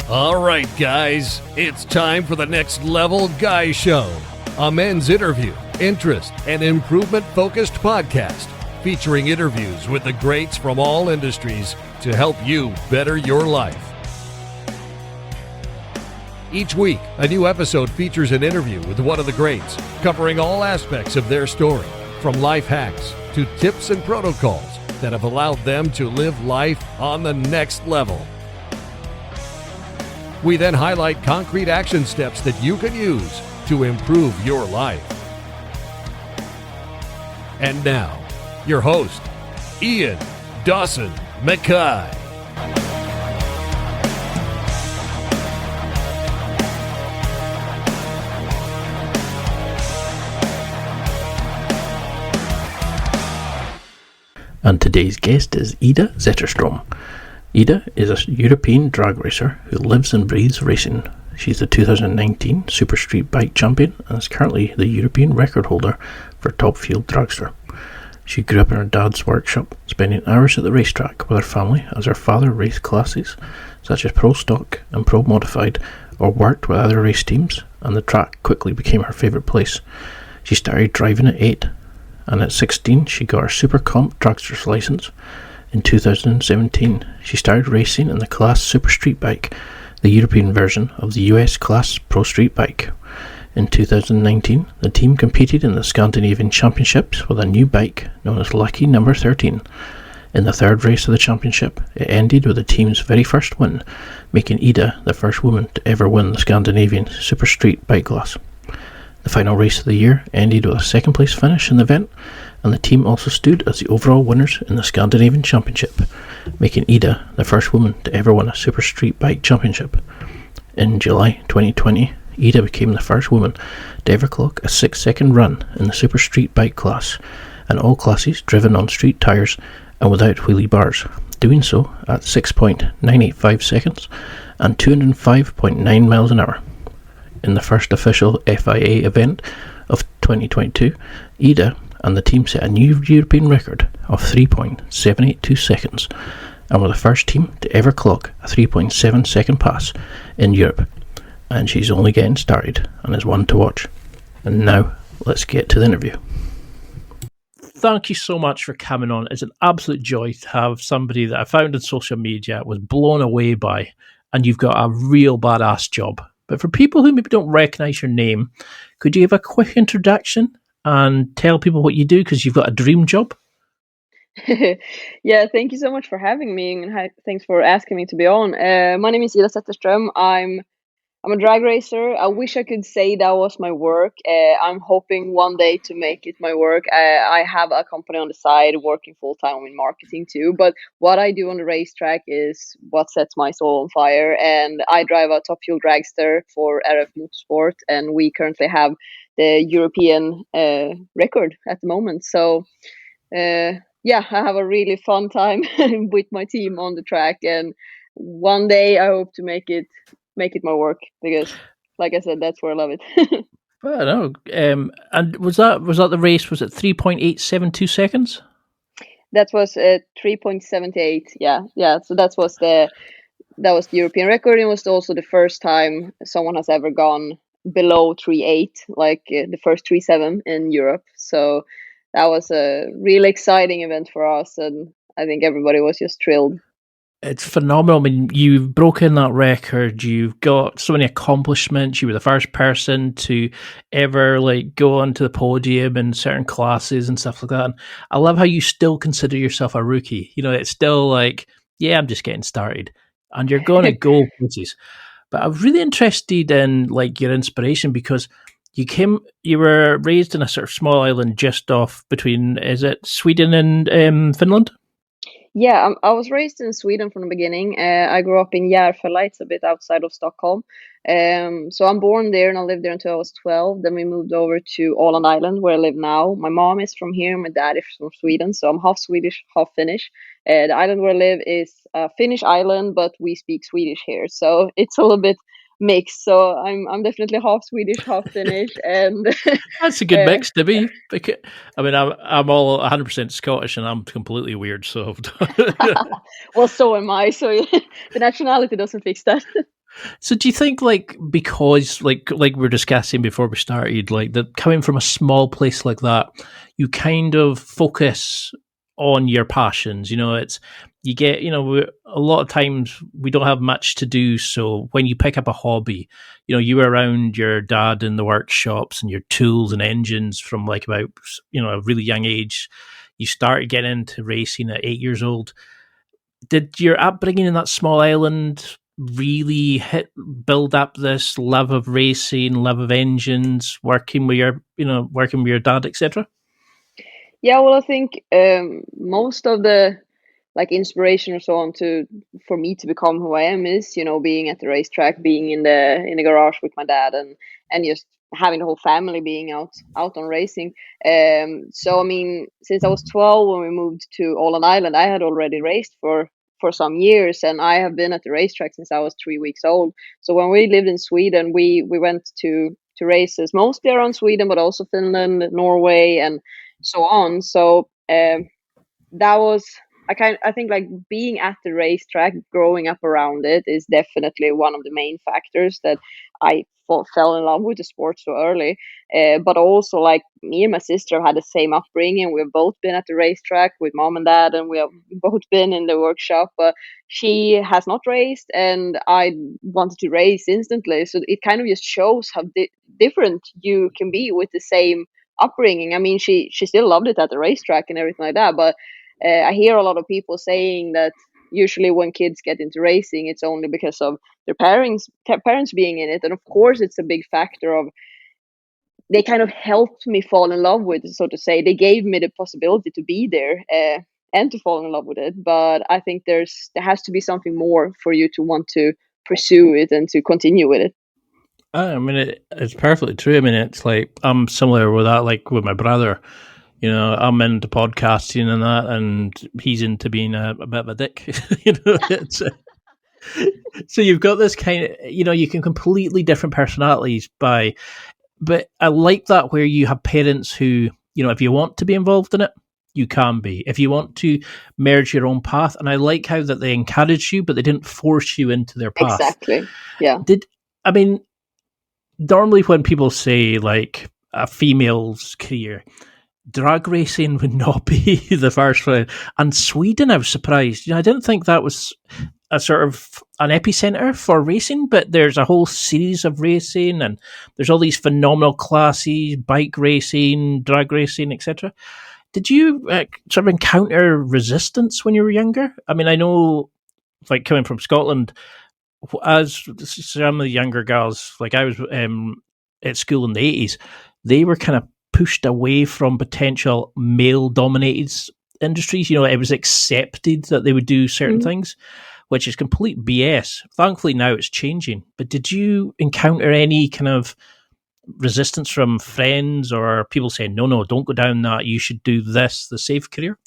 All right, guys, it's time for the Next Level Guy Show, a men's interview, interest, and improvement-focused podcast featuring interviews with the greats from all industries to help you better your life. Each week, a new episode features an interview with one of the greats, covering all aspects of their story, from life hacks to tips and protocols that have allowed them to live life on the next level. We then highlight concrete action steps that you can use to improve your life. And now, your host, Ian Dawson Mackay. And today's guest is Ida Zetterström. Ida is a European drag racer who lives and breathes racing. She's the 2019 Super Street Bike Champion and is currently the European record holder for Top Fuel Dragster. She grew up in her dad's workshop, spending hours at the racetrack with her family as her father raced classes such as Pro Stock and Pro Modified, or worked with other race teams, and the track quickly became her favourite place. She started driving at 8, and at 16 she got her Super Comp Dragster's licence. In 2017, she started racing in the class Super Street Bike, the European version of the US class Pro Street Bike. In 2019, the team competed in the Scandinavian Championships with a new bike known as Lucky Number 13. In the third race of the championship, it ended with the team's very first win, making Ida the first woman to ever win the Scandinavian Super Street Bike class. The final race of the year ended with a second place finish in the event, and the team also stood as the overall winners in the Scandinavian Championship, making Ida the first woman to ever win a Super Street Bike Championship. In July 2020, Ida became the first woman to ever clock a 6-second run in the Super Street Bike class, and all classes driven on street tyres and without wheelie bars, doing so at 6.985 seconds and 205.9 miles an hour. In the first official FIA event of 2022, Ida and the team set a new European record of 3.782 seconds and were the first team to ever clock a 3.7 second pass in Europe. And she's only getting started and is one to watch. And now, let's get to the interview. Thank you so much for coming on. It's an absolute joy to have somebody that I found on social media, was blown away by, and you've got a real badass job. But for people who maybe don't recognise your name, could you give a quick introduction and tell people what you do, because you've got a dream job? Yeah, thank you so much for having me, and thanks for asking me to be on. My name is Ida Zetterström. I'm a drag racer. I wish I could say that was my work. I'm hoping one day to make it my work. I have a company on the side working full time in marketing too. But what I do on the racetrack is what sets my soul on fire. And I drive a Top Fuel Dragster for RF Motorsport, and we currently have the European record at the moment. So yeah, I have a really fun time with my team on the track, and one day I hope to make it my work, because like I said, that's where I love it. I don't know. And was that the race? Was it 3.872 seconds? That was 3.78. Yeah. So that was the European record. It was also the first time someone has ever gone below 3.8, like the first 3.7 in Europe. So that was a really exciting event for us, and I think everybody was just thrilled. It's phenomenal. I mean, you've broken that record. You've got so many accomplishments. You were the first person to ever go onto the podium in certain classes and stuff like that. And I love how you still consider yourself a rookie. You know, it's still yeah, I'm just getting started, and you're going to go places. But I'm really interested in your inspiration, because you were raised in a sort of small island just off between, is it Sweden and Finland? Yeah, I was raised in Sweden from the beginning. I grew up in Järfälla. It's a bit outside of Stockholm. So I'm born there, and I lived there until I was 12. Then we moved over to Åland Island, where I live now. My mom is from here. My dad is from Sweden. So I'm half Swedish, half Finnish. The island where I live is a Finnish island, but we speak Swedish here. So it's a little bit mixed. So I'm definitely half Swedish, half Finnish, and that's a good mix to be. I mean, I'm all 100% Scottish, and I'm completely weird. So well, so am I. So the nationality doesn't fix that. So do you think, like, because like we were discussing before we started, like that coming from a small place like that, you kind of focus on your passions. You know, it's you get a lot of times we don't have much to do, so when you pick up a hobby, you were around your dad in the workshops and your tools and engines from like about a really young age. You started getting into racing at 8 years old. Did your upbringing in that small island really build up this love of racing, love of engines, working with your dad, etc.? Yeah, well, I think most of the like inspiration or so on to for me to become who I am is being at the racetrack, being in the garage with my dad, and just having the whole family being out on racing. So I mean, since I was 12 when we moved to Åland Island, I had already raced for some years, and I have been at the racetrack since I was 3 weeks old. So when we lived in Sweden, we went to races mostly around Sweden, but also Finland, Norway, and so on. So that was I think like being at the racetrack, growing up around it is definitely one of the main factors that I fell in love with the sport so early. But also like me and my sister had the same upbringing. We've both been at the racetrack with mom and dad, and we have both been in the workshop. But she has not raced, and I wanted to race instantly. So it kind of just shows how different you can be with the same upbringing. I mean, she still loved it at the racetrack and everything like that, but I hear a lot of people saying that usually when kids get into racing, it's only because of their parents being in it, and of course, it's a big factor of they kind of helped me fall in love with it, so to say. They gave me the possibility to be there and to fall in love with it. But I think there has to be something more for you to want to pursue it and to continue with it. I mean, it's perfectly true. I mean, it's like I'm similar with that, like with my brother. I'm into podcasting and that, and he's into being a bit of a dick. It's so you've got this kind of, you can completely different personalities but I like that where you have parents who, if you want to be involved in it, you can be. If you want to merge your own path, and I like how that they encouraged you, but they didn't force you into their path. Exactly. Yeah. I mean, normally when people say like a female's career, drag racing would not be the first one. And Sweden, I was surprised. I didn't think that was a sort of an epicenter for racing, but there's a whole series of racing, and there's all these phenomenal classes: bike racing, drag racing, etc. Did you sort of encounter resistance when you were younger? I mean, I know, like coming from Scotland, as some of the younger girls, like I was at school in the 80s, they were kind of pushed away from potential male dominated industries. It was accepted that they would do certain things, which is complete BS. Thankfully, now it's changing. But did you encounter any kind of resistance from friends or people saying, no, don't go down that, you should do this, the safe career?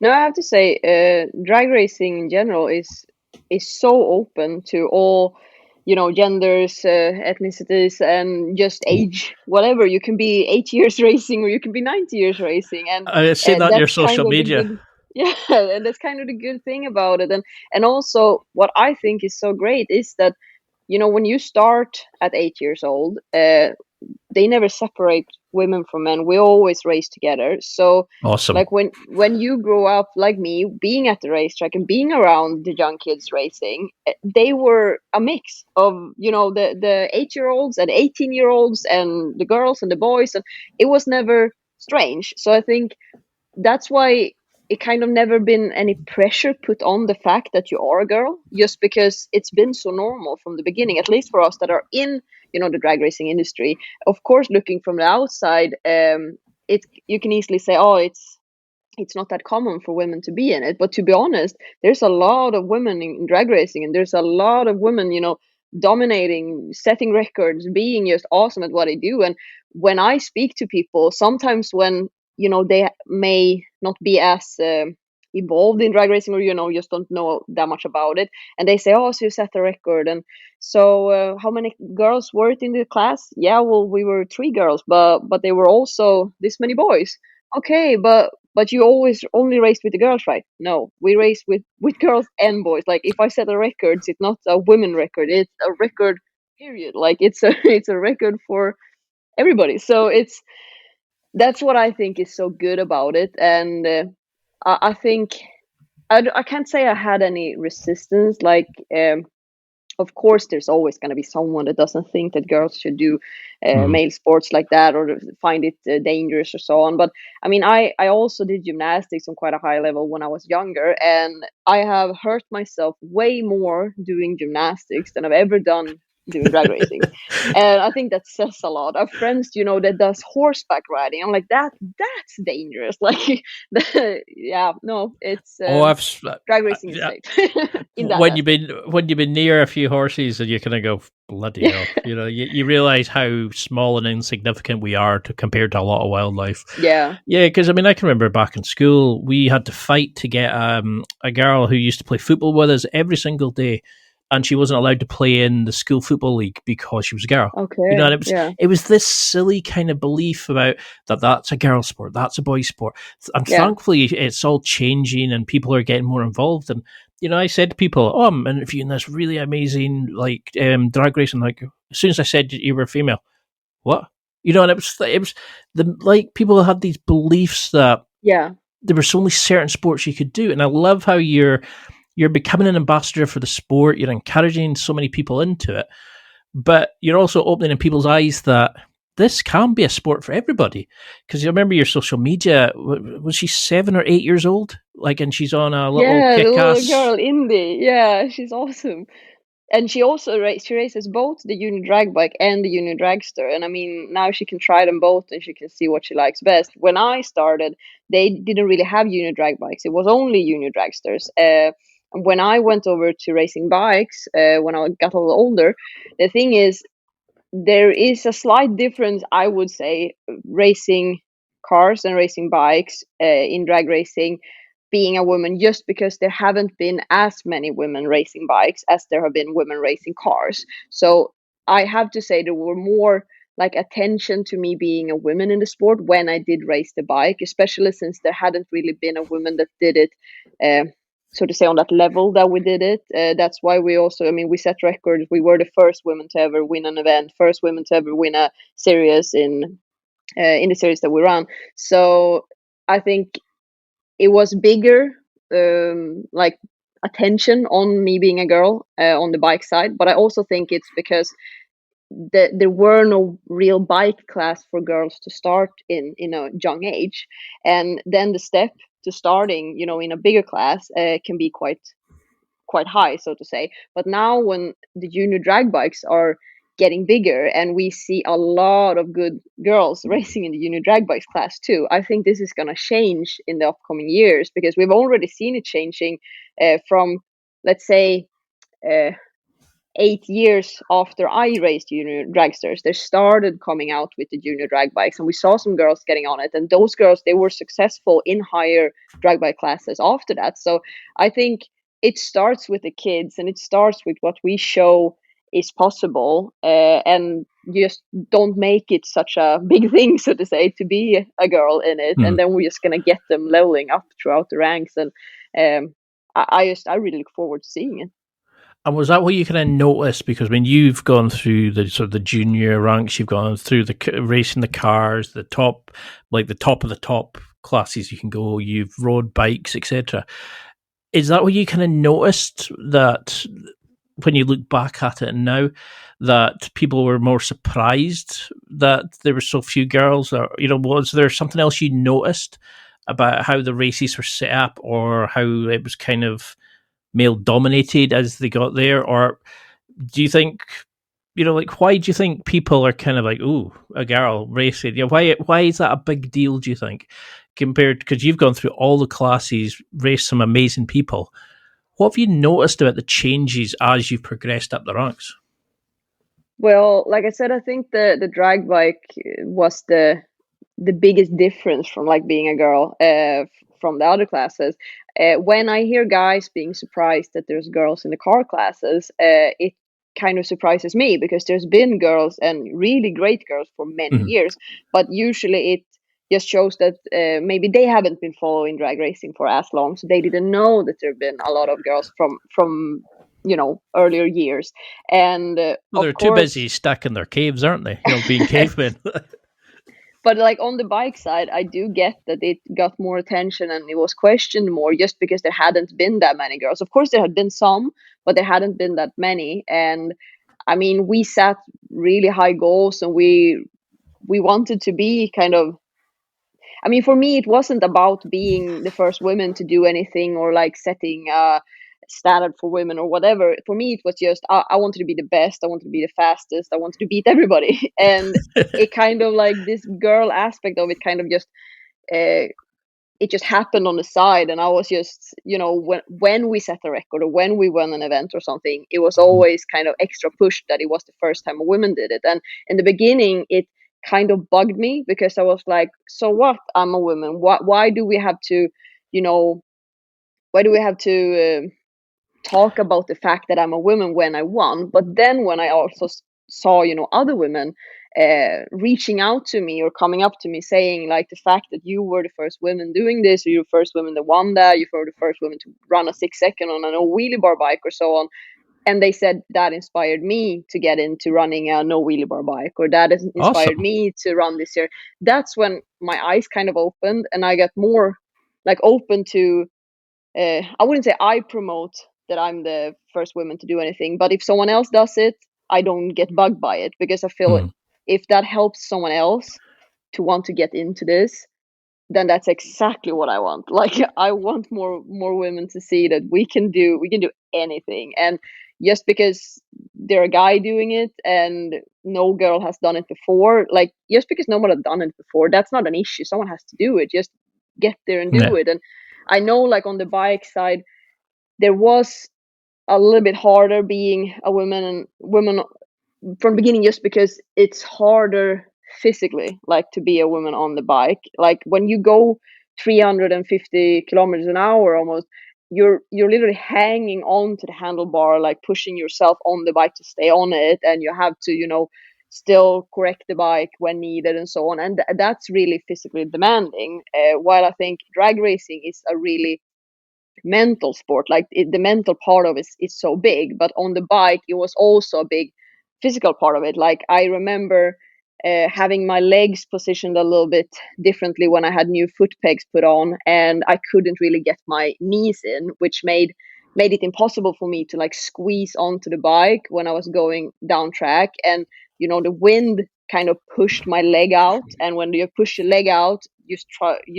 No, I have to say, drag racing in general is so open to all, genders, ethnicities, and just age. Whatever, you can be 8 years racing, or you can be 90 years racing, and I say that on your that's kind social of the media. good. Yeah, and that's kind of the good thing about it, and also what I think is so great is that when you start at 8 years old, they never separate women from men. We always race together. So Awesome. like when you grow up like me, being at the racetrack and being around the young kids racing, they were a mix of the 8-year-olds and 18-year-olds and the girls and the boys, and it was never strange. So I think that's why it kind of never been any pressure put on the fact that you are a girl, just because it's been so normal from the beginning, at least for us that are in the drag racing industry. Of course, looking from the outside, you can easily say, oh, it's not that common for women to be in it. But to be honest, there's a lot of women in drag racing, and there's a lot of women dominating, setting records, being just awesome at what they do. And when I speak to people, sometimes when they may not be as involved in drag racing, or just don't know that much about it, and they say, oh, so you set a record, and so how many girls were it in the class? Yeah, well, we were 3 girls, but they were also this many boys. Okay, but but you always only raced with the girls, right? No, we race with girls and boys. Like if I set a record, it's not a women record, it's a record period. Like it's a it's a record for everybody. So that's what I think is so good about it. And I think I can't say I had any resistance. Like of course there's always going to be someone that doesn't think that girls should do male sports like that, or find it dangerous or so on. But I mean, I also did gymnastics on quite a high level when I was younger, and I have hurt myself way more doing gymnastics than I've ever done doing drag racing. And I think that says a lot. I have friends, that does horseback riding. I'm like, that's dangerous. Like yeah, no, it's drag racing is safe in that when you've been near a few horses, and you kind of go, bloody hell, you realize how small and insignificant we are compared to a lot of wildlife. Yeah, because I mean, I can remember back in school, we had to fight to get a girl who used to play football with us every single day, and she wasn't allowed to play in the school football league because she was a girl. Okay. And it was this silly kind of belief about that's a girl sport, that's a boy sport. And thankfully, it's all changing, and people are getting more involved. And I said to people, "Oh, I'm interviewing this really amazing drag racing." Like as soon as I said you were female, what? And it was the people had these beliefs that there was only certain sports you could do. And I love how you're becoming an ambassador for the sport. You're encouraging so many people into it, but you're also opening in people's eyes that this can be a sport for everybody. Because you remember your social media, was she 7 or 8 years old? And she's on a little kick-ass... little girl, Indy. Yeah, she's awesome. And she also races both the junior drag bike and the junior dragster. And I mean, now she can try them both and she can see what she likes best. When I started, they didn't really have junior drag bikes. It was only junior dragsters. When I went over to racing bikes, when I got a little older, the thing is, there is a slight difference, I would say, racing cars and racing bikes in drag racing, being a woman, just because there haven't been as many women racing bikes as there have been women racing cars. So I have to say there were more attention to me being a woman in the sport when I did race the bike, especially since there hadn't really been a woman that did it so to say on that level that we did it. That's why we also, I mean, we set records. We were the first women to ever win an event, first women to ever win a series in the series that we run. So I think it was bigger attention on me being a girl on the bike side, but I also think it's because there were no real bike class for girls to start in a young age, and then the step to starting in a bigger class can be quite high, so to say. But now when the junior drag bikes are getting bigger and we see a lot of good girls racing in the junior drag bikes class too, I think this is going to change in the upcoming years, because we've already seen it changing from, let's say, 8 years after I raced junior dragsters. They started coming out with the junior drag bikes, and we saw some girls getting on it, and those girls, they were successful in higher drag bike classes after that. So I think it starts with the kids, and it starts with what we show is possible, and just don't make it such a big thing, so to say, to be a girl in it. And then we're just going to get them leveling up throughout the ranks. And I really look forward to seeing it. And was that what you kind of noticed? Because when you've gone through the sort of the junior ranks, you've gone through the racing the cars, the top of the top classes you can go, you've rode bikes, etc. Is that what you kind of noticed, that when you look back at it now, that people were more surprised that there were so few girls? Or, was there something else you noticed about how the races were set up, or how it was kind of male dominated as they got there? Or do you think, why do you think people are kind of like, ooh, a girl racing? Why is that a big deal, do you think? Compared, because you've gone through all the classes, raced some amazing people. What have you noticed about the changes as you've progressed up the ranks? Well, like I said, I think the drag bike was the biggest difference from being a girl from the other classes. When I hear guys being surprised that there's girls in the car classes, it kind of surprises me, because there's been girls, and really great girls, for many years, but usually just shows that maybe they haven't been following drag racing for as long, so they didn't know that there have been a lot of girls from earlier years. And Well, of they're too course, busy stuck in their caves, aren't they? Being cavemen. but like on the bike side, I do get that it got more attention and it was questioned more, just because there hadn't been that many girls. Of course, there had been some, but there hadn't been that many. And I mean, we set really high goals, and we wanted to be kind of, I mean, for me, it wasn't about being the first women to do anything, or like setting a standard for women or whatever. For me, it was just, I wanted to be the best. I wanted to be the fastest. I wanted to beat everybody. And it kind of like this girl aspect of it kind of just, uh, it just happened on the side. And I was just, when we set a record or when we won an event or something, it was always kind of extra pushed that it was the first time a woman did it. And in the beginning, it kind of bugged me, because I was like, so what? I'm a woman. Why do we have to, you know, why do we have to talk about the fact that I'm a woman when I won? But then when I also saw, other women reaching out to me or coming up to me saying, like, the fact that you were the first woman doing this, or you're the first woman that won that, you were the first woman to run a 6 second on a no wheelie bar bike or so on. And they said that inspired me to get into running a no wheelie bar bike, or that has inspired Awesome. me to run this year. That's when my eyes kind of opened, and I got more like open to, I wouldn't say I promote that I'm the first woman to do anything, but if someone else does it, I don't get bugged by it, because I feel if that helps someone else to want to get into this, then that's exactly what I want. Like, I want more women to see that we can do anything. And just because they're a guy doing it and no girl has done it before, like, just because no one has done it before, that's not an issue. Someone has to do it. Just get there and do Yeah. it. And I know, like, on the bike side, there was a little bit harder being a woman from the beginning, just because it's harder physically, like, to be a woman on the bike. Like, when you go 350 kilometers an hour almost, you're literally hanging on to the handlebar, like pushing yourself on the bike to stay on it, and you have to, still correct the bike when needed and so on. And that's really physically demanding, while I think drag racing is a really mental sport. Like, the mental part of it is so big, but on the bike it was also a big physical part of it. Like, I remember having my legs positioned a little bit differently when I had new foot pegs put on, and I couldn't really get my knees in, which made it impossible for me to, like, squeeze onto the bike when I was going down track. And the wind kind of pushed my leg out, and when you push your leg out, you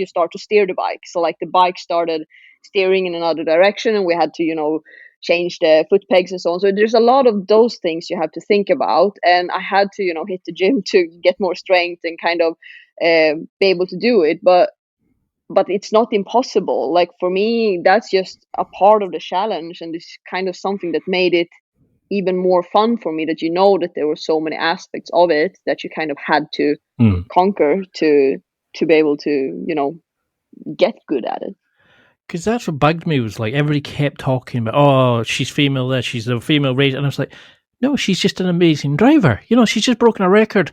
start to steer the bike. So, like, the bike started steering in another direction, and we had to change the foot pegs and so on. So there's a lot of those things you have to think about, and I had to hit the gym to get more strength and kind of be able to do it. But it's not impossible. Like, for me, that's just a part of the challenge, and it's kind of something that made it even more fun for me, that that there were so many aspects of it that you kind of had to conquer to be able to get good at it. Because that's what bugged me, was like, everybody kept talking about, oh, she's female this, she's a female race. And I was like, no, she's just an amazing driver. She's just broken a record.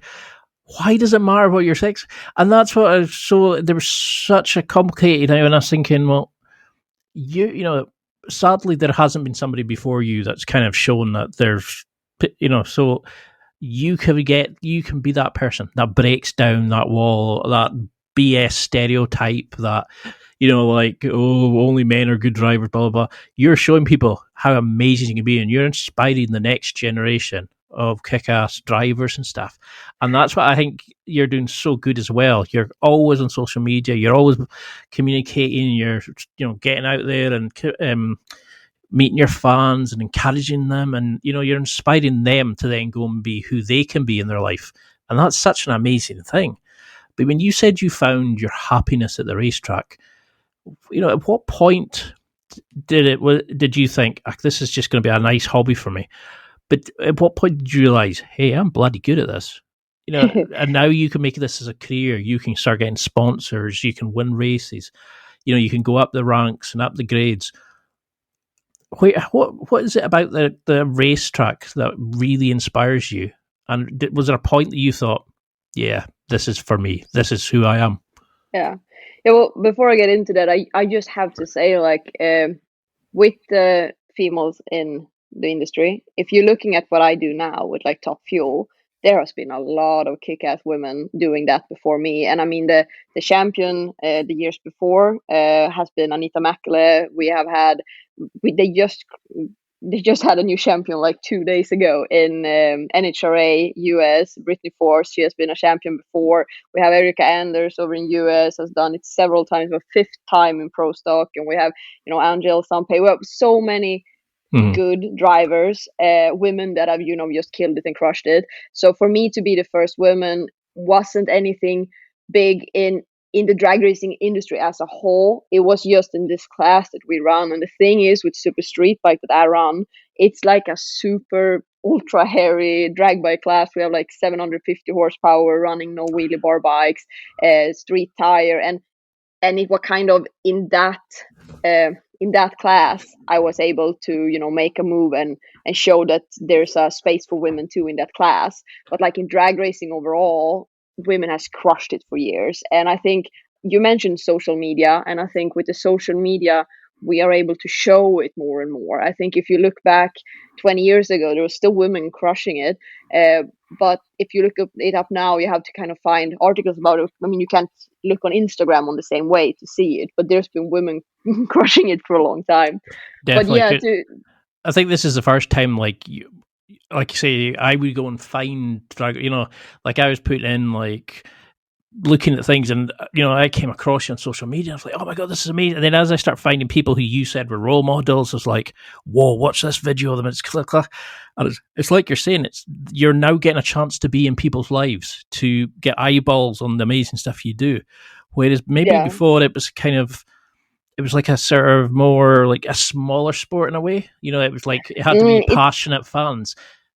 Why does it matter what your sex? And that's what there was such a complicated, and I was thinking, well, sadly there hasn't been somebody before you that's kind of shown that there's, so you can be that person that breaks down that wall, that BS stereotype that, like, oh, only men are good drivers, blah, blah, blah. You're showing people how amazing you can be, and you're inspiring the next generation of kick-ass drivers and stuff. And that's what I think you're doing so good as well. You're always on social media. You're always communicating. You're, getting out there and meeting your fans and encouraging them. And, you're inspiring them to then go and be who they can be in their life. And that's such an amazing thing. But when you said you found your happiness at the racetrack, at what point did you think, this is just going to be a nice hobby for me? But at what point did you realise, hey, I'm bloody good at this? And now you can make this as a career. You can start getting sponsors. You can win races. You can go up the ranks and up the grades. Wait, what is it about the racetrack that really inspires you? And was there a point that you thought, yeah, this is for me. This is who I am? Yeah. Yeah, well, before I get into that, I just have to say, like, with the females in the industry, if you're looking at what I do now with like Top Fuel, there has been a lot of kick-ass women doing that before me. And I mean, the champion the years before has been Anita Mäkelä. We have had we, they just had a new champion like 2 days ago in NHRA US. Brittany Force, she has been a champion before. We have Erika Anders over in US, has done it several times, but fifth time in pro stock. And we have, Angel Sampey. We have so many good drivers, women that have, just killed it and crushed it. So for me to be the first woman wasn't anything big in the drag racing industry as a whole. It was just in this class that we run. And the thing is, with Super Street Bike that I run, it's like a super ultra hairy drag bike class. We have like 750 horsepower, running no wheelie bar bikes, street tire, and it was kind of in that class I was able to make a move and show that there's a space for women too in that class. But like in drag racing overall, women has crushed it for years. And I think you mentioned social media, and I think with the social media we are able to show it more and more. I think if you look back 20 years ago, there was still women crushing it, but if you look it up now, you have to kind of find articles about it. I mean, you can't look on Instagram on the same way to see it, but there's been women crushing it for a long time. Definitely. But yeah, I think this is the first time, like you say, I would go and find drag. Like I was putting in like looking at things, and I came across you on social media. I was like, oh my god, this is amazing. And then as I start finding people who you said were role models, I was like, whoa, watch this video of them. It's click, click. And it's like you're saying, you're now getting a chance to be in people's lives, to get eyeballs on the amazing stuff you do. Whereas maybe before it was like a sort of more like a smaller sport in a way. It was like it had to be passionate fans.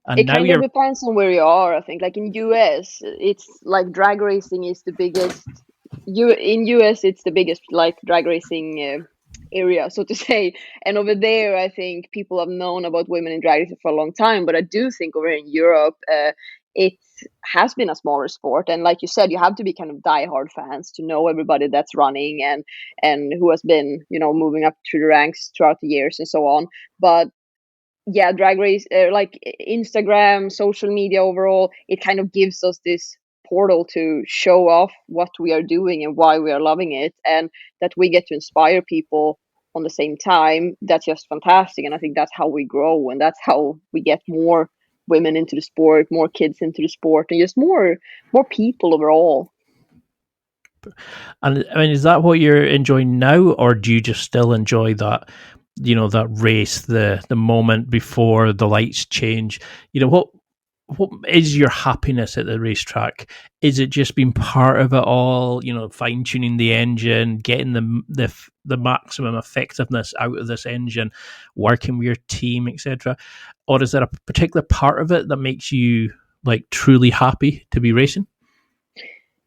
And it now kind of depends on where you are. I think, like in US, it's like drag racing is the biggest. In US, it's the biggest like drag racing area, so to say. And over there, I think people have known about women in drag racing for a long time. But I do think over in Europe, it has been a smaller sport. And like you said, you have to be kind of diehard fans to know everybody that's running and who has been moving up through the ranks throughout the years and so on. But yeah, drag race, like Instagram, social media overall, it kind of gives us this portal to show off what we are doing and why we are loving it, and that we get to inspire people on the same time. That's just fantastic. And I think that's how we grow, and that's how we get more women into the sport, more kids into the sport, and just more people overall. And I mean, is that what you're enjoying now, or do you just still enjoy that, that race, the moment before the lights change? What is your happiness at the racetrack? Is it just being part of it all? Fine tuning the engine, getting the maximum effectiveness out of this engine, working with your team, etc. Or is there a particular part of it that makes you like truly happy to be racing?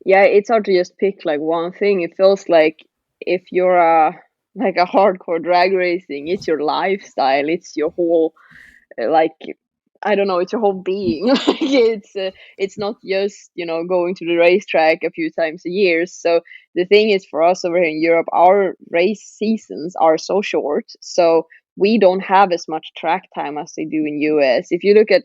Yeah, it's hard to just pick like one thing. It feels like if you're a hardcore drag racing, it's your lifestyle, it's your whole like I don't know, it's your whole being. It's not just going to the racetrack a few times a year. So the thing is, for us over here in Europe, our race seasons are so short, so we don't have as much track time as they do in US. If you look at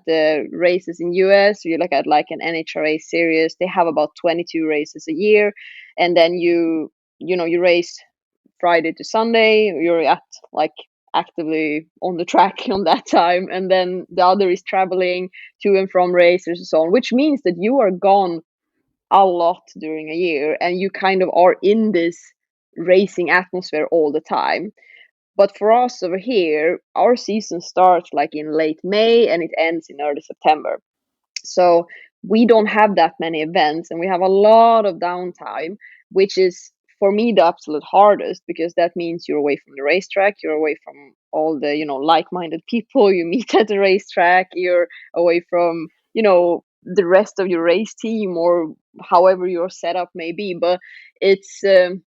the races in US, you look at like an NHRA series, they have about 22 races a year, and then you race Friday to Sunday. You're at like actively on the track on that time, and then the other is traveling to and from races and so on, which means that you are gone a lot during a year, and you kind of are in this racing atmosphere all the time. But for us over here, our season starts like in late May and it ends in early September. So we don't have that many events, and we have a lot of downtime, which is for me the absolute hardest, because that means you're away from the racetrack, you're away from all the like-minded people you meet at the racetrack, you're away from the rest of your race team, or however your setup may be. But it's I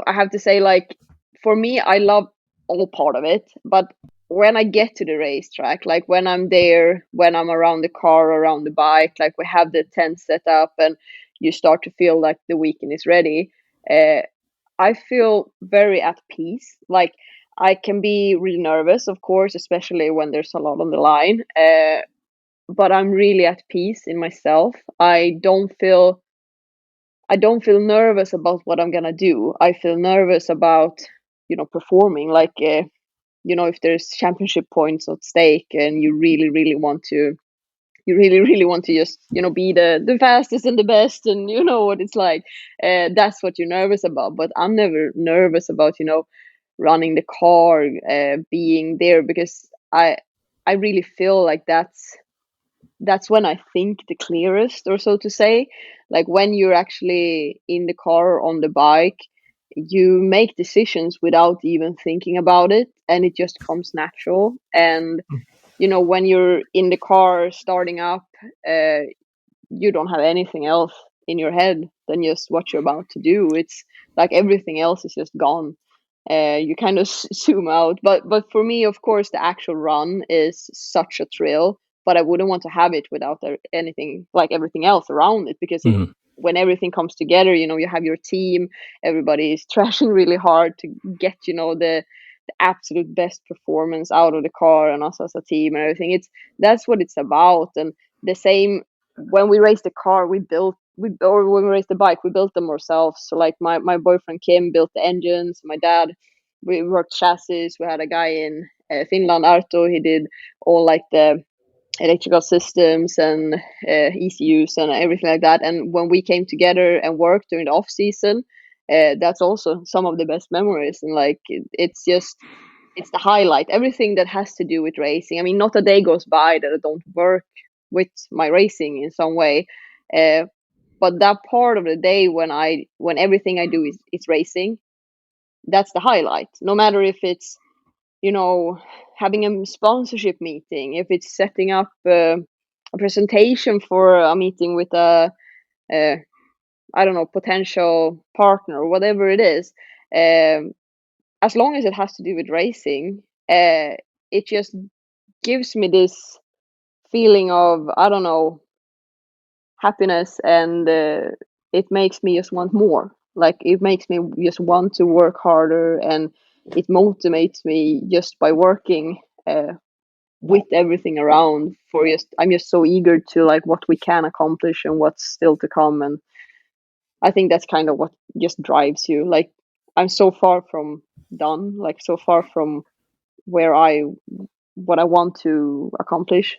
have to say, like, for me, I love all part of it, but when I get to the racetrack, like when I'm there, when I'm around the car, around the bike, like we have the tent set up, and you start to feel like the weekend is ready, I feel very at peace. Like, I can be really nervous, of course, especially when there's a lot on the line. But I'm really at peace in myself. I don't feel nervous about what I'm gonna do. I feel nervous about, performing. Like, if there's championship points at stake, and you really, really want to, just, be the fastest and the best, and you know what it's like. That's what you're nervous about. But I'm never nervous about, running the car, being there, because I really feel like that's when I think the clearest, or so to say. Like, when you're actually in the car or on the bike, you make decisions without even thinking about it, and it just comes natural. And when you're in the car starting up, uh, you don't have anything else in your head than just what you're about to do. It's like everything else is just gone. You kind of zoom out. But for me, of course, the actual run is such a thrill. But I wouldn't want to have it without anything, like everything else around it, because when everything comes together, you have your team, everybody is trashing really hard to get, the absolute best performance out of the car, and us as a team and everything. That's what it's about. And the same when we raced the car, or when we raced the bike, we built them ourselves. So, like, my boyfriend Kim built the engines. My dad, we worked chassis. We had a guy in Finland, Arto. He did all like the electrical systems and ECUs and everything like that. And when we came together and worked during the off season, that's also some of the best memories. And like, it's the highlight. Everything that has to do with racing. I mean, not a day goes by that I don't work with my racing in some way. But that part of the day when everything I do is racing, that's the highlight. No matter if it's, having a sponsorship meeting, if it's setting up a presentation for a meeting with a I don't know, potential partner, or whatever it is. As long as it has to do with racing, it just gives me this feeling of, I don't know, happiness, and it makes me just want more. Like, it makes me just want to work harder, and it motivates me just by working with everything around. I'm just so eager to, like, what we can accomplish and what's still to come. And I think that's kind of what just drives you. Like, I'm so far from done, like, so far from where what I want to accomplish.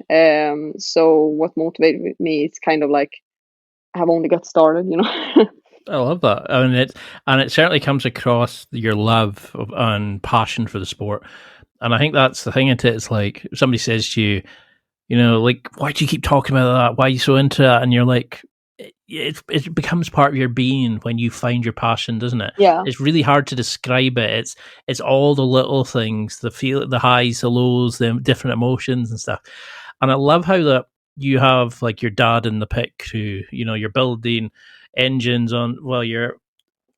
So what motivated me, it's kind of like I have only got started, I love that. I mean, it certainly comes across your love and passion for the sport. And I think that's the thing into it. It's like, if somebody says to you, like, why do you keep talking about that? Why are you so into that? And you're like, it becomes part of your being when you find your passion, doesn't it? Yeah. It's really hard to describe it. It's all the little things, the highs, the lows, the different emotions and stuff. And I love how that you have, like, your dad in the pit crew. You're building engines while you're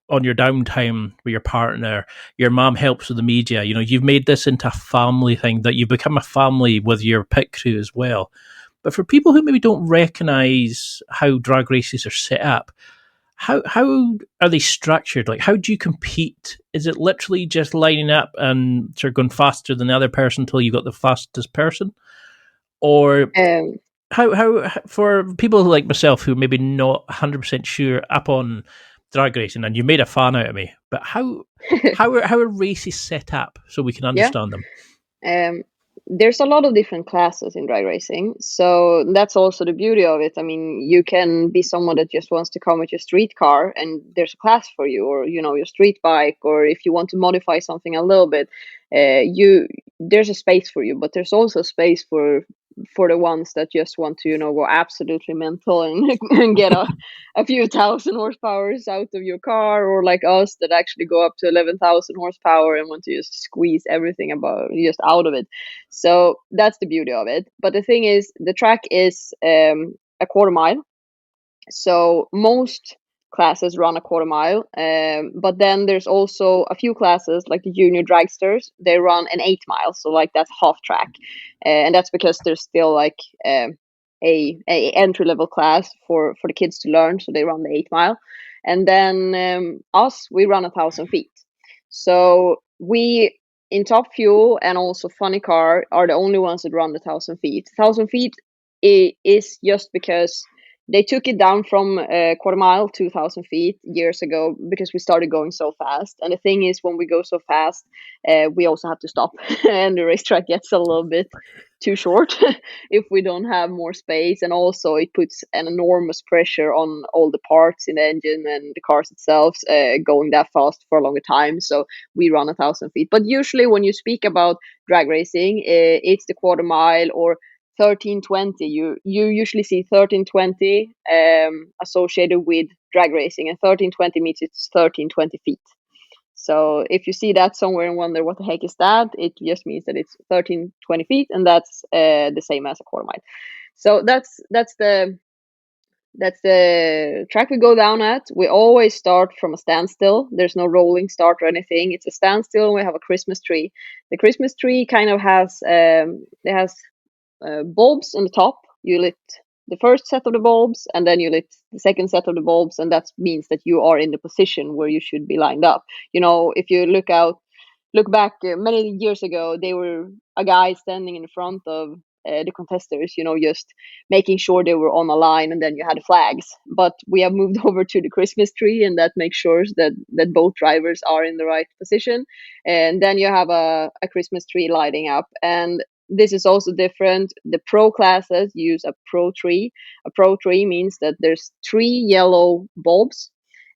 on your downtime with your partner. Your mom helps with the media. You've made this into a family thing, that you've become a family with your pit crew as well. But for people who maybe don't recognise how drag races are set up, how are they structured? Like, how do you compete? Is it literally just lining up and sort of going faster than the other person until you got the fastest person? Or how for people like myself who maybe not 100% sure up on drag racing, and you made a fan out of me, but how are races set up so we can understand them? There's a lot of different classes in drag racing, so that's also the beauty of it. I mean, you can be someone that just wants to come with your street car, and there's a class for you, or your street bike, or if you want to modify something a little bit, there's a space for you. But there's also space for the ones that just want to go absolutely mental and, and get a few thousand horsepowers out of your car, or like us that actually go up to 11,000 horsepower and want to just squeeze everything just out of it. So that's the beauty of it. But the thing is, the track is a quarter mile, so most classes run a quarter mile, but then there's also a few classes, like the junior dragsters, they run an 8 mile, so like that's half track. And that's because there's still like a entry level class for the kids to learn. So they run the 8 mile, and then we run 1,000 feet. So we in Top Fuel and also Funny Car are the only ones that run the 1,000 feet. 1,000 feet is just because they took it down from a quarter mile to 1,000 feet years ago because we started going so fast. And the thing is, when we go so fast, we also have to stop, and the racetrack gets a little bit too short if we don't have more space. And also, it puts an enormous pressure on all the parts in the engine and the cars itself, going that fast for a longer time. So we run 1,000 feet. But usually, when you speak about drag racing, it's the quarter mile or 1320. You usually see 1320 associated with drag racing, and 1320 means it's 1320 feet. So if you see that somewhere and wonder what the heck is that, it just means that it's 1320 feet, and that's the same as a quarter mile. So that's the track we go down at. We always start from a standstill. There's no rolling start or anything. It's a standstill, and we have a Christmas tree. The Christmas tree kind of has bulbs on the top. You lit the first set of the bulbs, and then you lit the second set of the bulbs, and that means that you are in the position where you should be lined up. If you look back many years ago, they were a guy standing in front of the contestants, just making sure they were on a line, and then you had flags. But we have moved over to the Christmas tree, and that makes sure that both drivers are in the right position. And then you have a Christmas tree lighting up. And this is also different. The pro classes use a pro tree. A pro tree means that there's 3 yellow bulbs,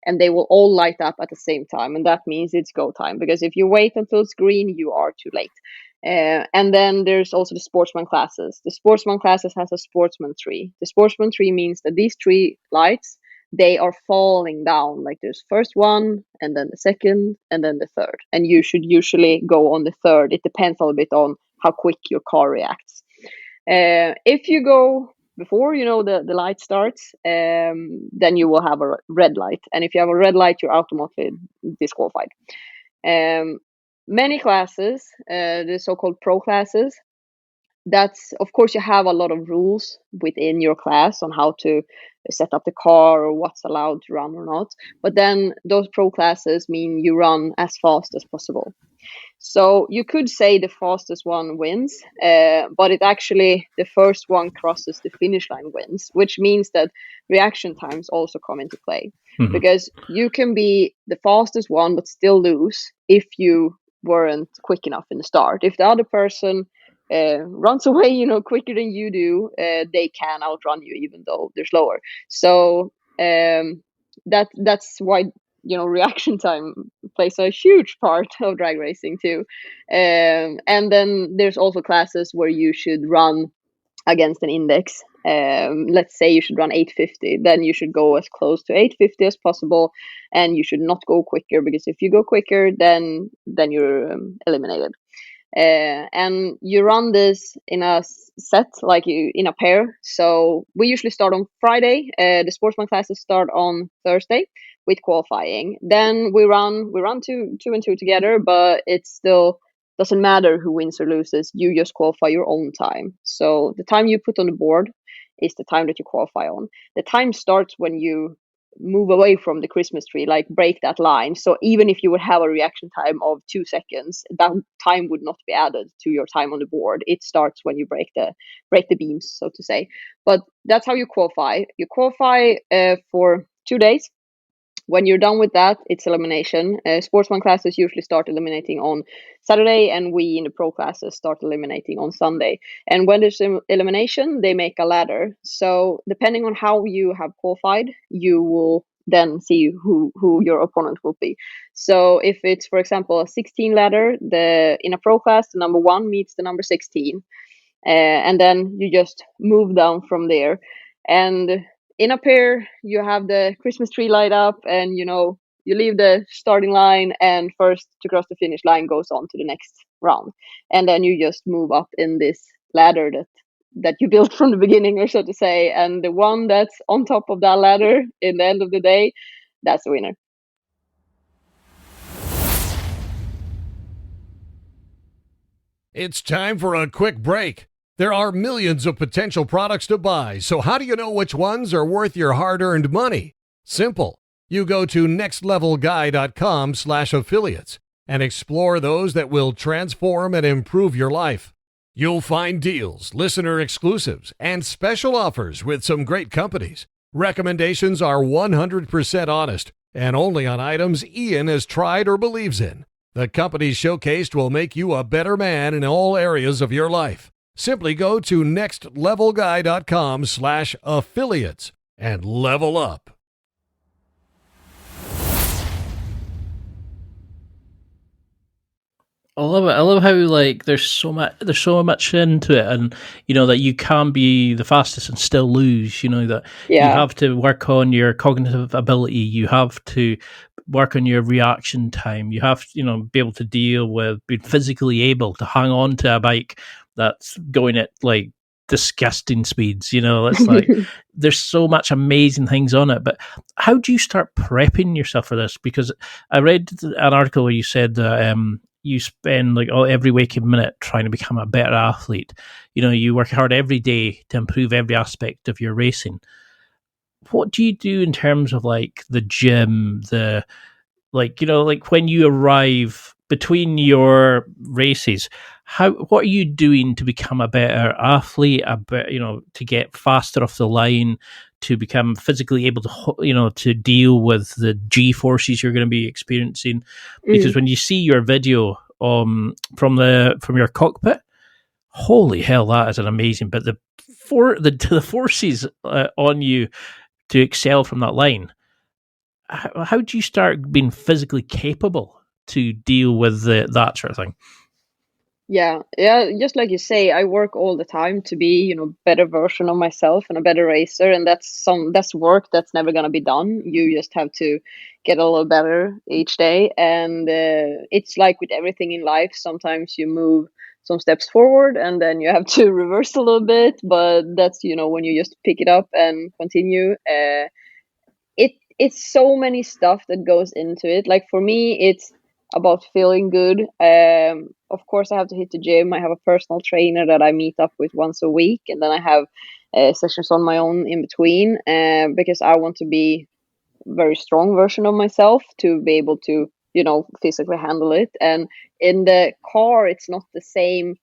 and they will all light up at the same time. And that means it's go time, because if you wait until it's green, you are too late. And then there's also the sportsman classes. The sportsman classes has a sportsman tree. The sportsman tree means that these 3 lights, they are falling down. Like there's first one, and then the second, and then the third. And you should usually go on the third. It depends a little bit on how quick your car reacts. If you go before the light starts, then you will have a red light, and if you have a red light, you're automatically disqualified. Many classes, the so-called pro classes, that's, of course, you have a lot of rules within your class on how to set up the car or what's allowed to run or not. But then those pro classes mean you run as fast as possible. So you could say the fastest one wins, but it actually, the first one crosses the finish line wins, which means that reaction times also come into play. Mhm. Because you can be the fastest one but still lose if you weren't quick enough in the start. If the other person runs away, quicker than you do, they can outrun you even though they're slower. So that's why reaction time plays a huge part of drag racing too. And then there's also classes where you should run against an index. Let's say you should run 850, then you should go as close to 850 as possible, and you should not go quicker, because if you go quicker, then you're eliminated. And you run this in a set, like in a pair. So we usually start on Friday. The sportsman classes start on Thursday with qualifying. Then we run two and two together, but it still doesn't matter who wins or loses. You just qualify your own time. So the time you put on the board is the time that you qualify on. The time starts when you move away from the Christmas tree, like break that line. So even if you would have a reaction time of 2 seconds, that time would not be added to your time on the board. It starts when you break the beams, so to say. But that's how you qualify. You qualify for 2 days. When you're done with that, it's elimination. Sportsman classes usually start eliminating on Saturday, and we in the pro classes start eliminating on Sunday. And when there's elimination, they make a ladder. So depending on how you have qualified, you will then see who your opponent will be. So if it's, for example, a 16 ladder, in a pro class, the number 1 meets the number 16. And then you just move down from there. And in a pair, you have the Christmas tree light up, and you leave the starting line, and first to cross the finish line goes on to the next round. And then you just move up in this ladder that you built from the beginning, or so to say. And the one that's on top of that ladder in the end of the day, that's the winner. It's time for a quick break. There are millions of potential products to buy, so how do you know which ones are worth your hard-earned money? Simple. You go to nextlevelguy.com/affiliates and explore those that will transform and improve your life. You'll find deals, listener exclusives, and special offers with some great companies. Recommendations are 100% honest and only on items Ian has tried or believes in. The companies showcased will make you a better man in all areas of your life. Simply go to nextlevelguy.com/affiliates and level up. I love it. I love how there's so much into it, and that you can be the fastest and still lose. That you have to work on your cognitive ability. You have to work on your reaction time. You have to be able to deal with being physically able to hang on to a bike that's going at disgusting speeds. It's there's so much amazing things on it. But how do you start prepping yourself for this? Because I read an article where you said that you spend every waking minute trying to become a better athlete. You work hard every day to improve every aspect of your racing. What do you do in terms of the gym, when you arrive between your races? What are you doing to become a better athlete? To get faster off the line, to become physically able to to deal with the G forces you're going to be experiencing. Because when you see your video from your cockpit, holy hell, that is an amazing. But the forces on you to excel from that line. How do you start being physically capable to deal with that sort of thing? Yeah, just like you say, I work all the time to be, better version of myself and a better racer, and that's work that's never gonna be done. You just have to get a little better each day, and it's like with everything in life. Sometimes you move some steps forward, and then you have to reverse a little bit. But that's when you just pick it up and continue. It's so many stuff that goes into it. Like for me, it's about feeling good. Of course, I have to hit the gym. I have a personal trainer that I meet up with once a week, and then I have sessions on my own in between because I want to be a very strong version of myself to be able to, physically handle it. And in the car, it's not the same.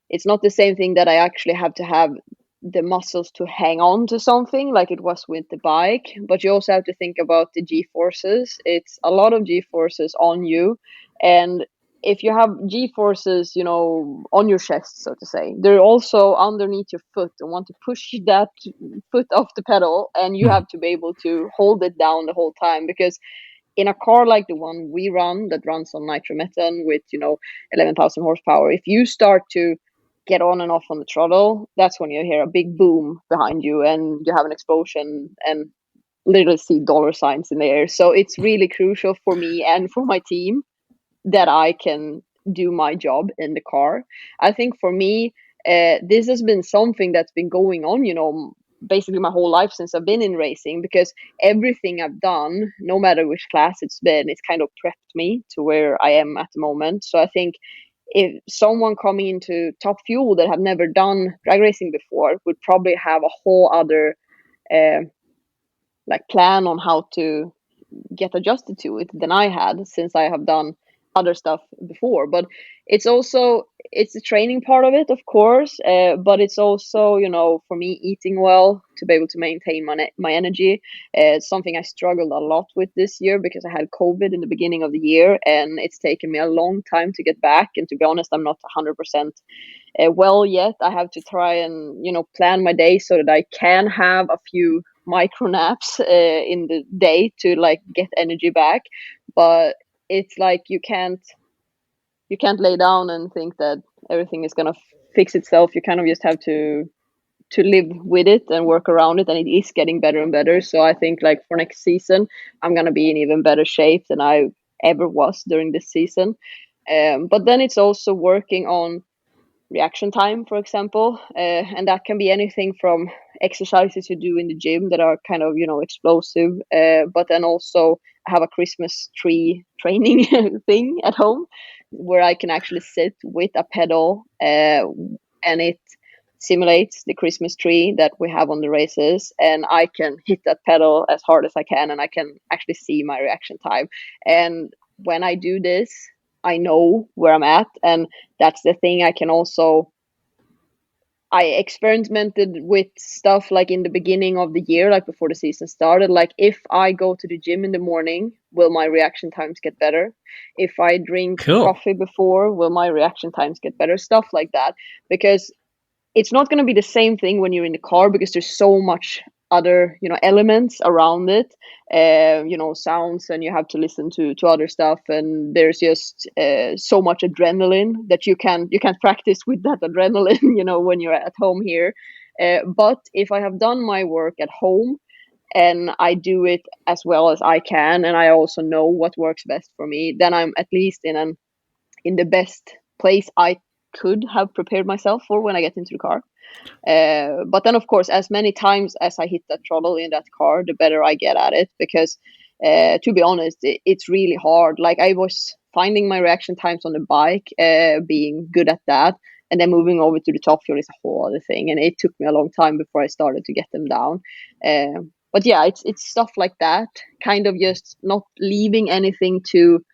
It's not the same thing that I actually have to have the muscles to hang on to something like it was with the bike, but you also have to think about the G forces. It's a lot of G forces on you, and if you have G forces, on your chest, so to say, they're also underneath your foot and want to push that foot off the pedal, and you have to be able to hold it down the whole time. Because in a car like the one we run that runs on nitromethane with 11,000 horsepower, if you start to get on and off on the throttle, that's when you hear a big boom behind you and you have an explosion and literally see dollar signs in the air. So it's really crucial for me and for my team that I can do my job in the car. I think for me, this has been something that's been going on, basically my whole life since I've been in racing, because everything I've done, no matter which class it's been, it's kind of prepped me to where I am at the moment. So I think if someone coming into Top Fuel that have never done drag racing before would probably have a whole other plan on how to get adjusted to it than I had, since I have done other stuff before. But it's the training part of it, of course, but it's also for me, eating well to be able to maintain my energy. It's something I struggled a lot with this year because I had COVID in the beginning of the year, and it's taken me a long time to get back. And to be honest, I'm not 100% well yet. I have to try and plan my day so that I can have a few micro naps in the day to get energy back. But it's you can't lay down and think that everything is gonna fix itself. You kind of just have to live with it and work around it, and it is getting better and better. So I think for next season, I'm gonna be in even better shape than I ever was during this season. But then it's also working on reaction time, for example, and that can be anything from exercises you do in the gym that are kind of explosive, but then also I have a Christmas tree training thing at home where I can actually sit with a pedal, and it simulates the Christmas tree that we have on the races, and I can hit that pedal as hard as I can, and I can actually see my reaction time. And when I do this, I know where I'm at, and that's the thing. I experimented with stuff like in the beginning of the year, like before the season started. Like, if I go to the gym in the morning, will my reaction times get better? If I drink Cool. coffee before, will my reaction times get better? Stuff like that. Because it's not going to be the same thing when you're in the car, because there's so much other elements around it, sounds, and you have to listen to other stuff, and there's just so much adrenaline that you can practice with that adrenaline when you're at home here. But if I have done my work at home and I do it as well as I can, and I also know what works best for me, then I'm at least in the best place I could have prepared myself for when I get into the car. But then, of course, as many times as I hit that throttle in that car, the better I get at it. Because, to be honest, it's really hard. Like, I was finding my reaction times on the bike, being good at that, and then moving over to the top fuel is a whole other thing. And it took me a long time before I started to get them down. But yeah, it's stuff like that, kind of just not leaving anything to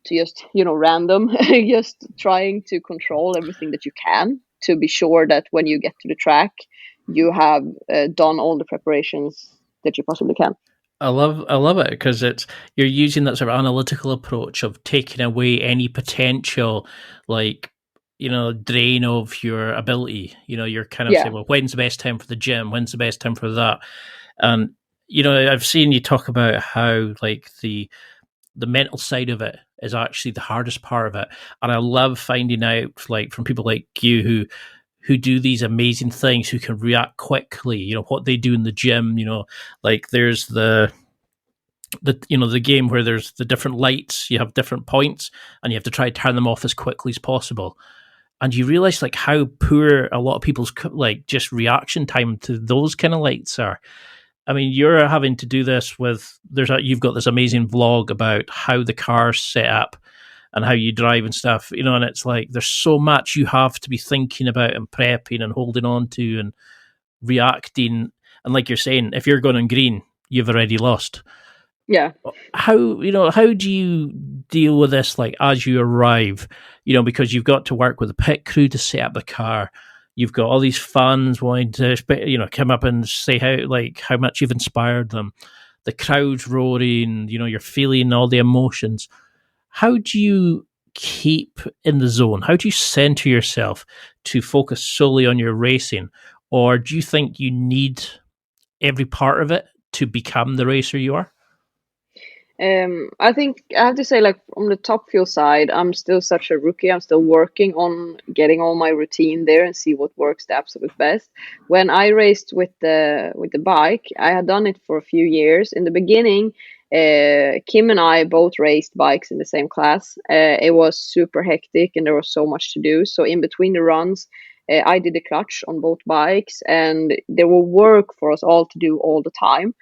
just random, just trying to control everything that you can to be sure that when you get to the track you have done all the preparations that you possibly can. I love it because you're using that sort of analytical approach of taking away any potential, like, drain of your ability. You're kind of Yeah. saying, well, when's the best time for the gym? When's the best time for that? And I've seen you talk about how, like, the mental side of it is actually the hardest part of it, and I love finding out, like, from people like you who do these amazing things, who can react quickly. What they do in the gym. Like, there's the game where there's the different lights. You have different points, and you have to try to turn them off as quickly as possible. And you realize, like, how poor a lot of people's, like, just reaction time to those kind of lights are. I mean, you're having to do this with you've got this amazing vlog about how the car's set up and how you drive and stuff, and it's like there's so much you have to be thinking about and prepping and holding on to and reacting. And like you're saying, if you're going on green, you've already lost. Yeah. How do you deal with this, like, as you arrive, because you've got to work with the pit crew to set up the car. You've got all these fans wanting to, come up and say how much you've inspired them. The crowd's roaring, you're feeling all the emotions. How do you keep in the zone? How do you center yourself to focus solely on your racing? Or do you think you need every part of it to become the racer you are? I think I have to say, like, on the top fuel side, I'm still such a rookie. I'm still working on getting all my routine there and see what works the absolute best. When I raced with the bike, I had done it for a few years. In the beginning, Kim and I both raced bikes in the same class. It was super hectic and there was so much to do. So in between the runs, I did the clutch on both bikes, and there were work for us all to do all the time.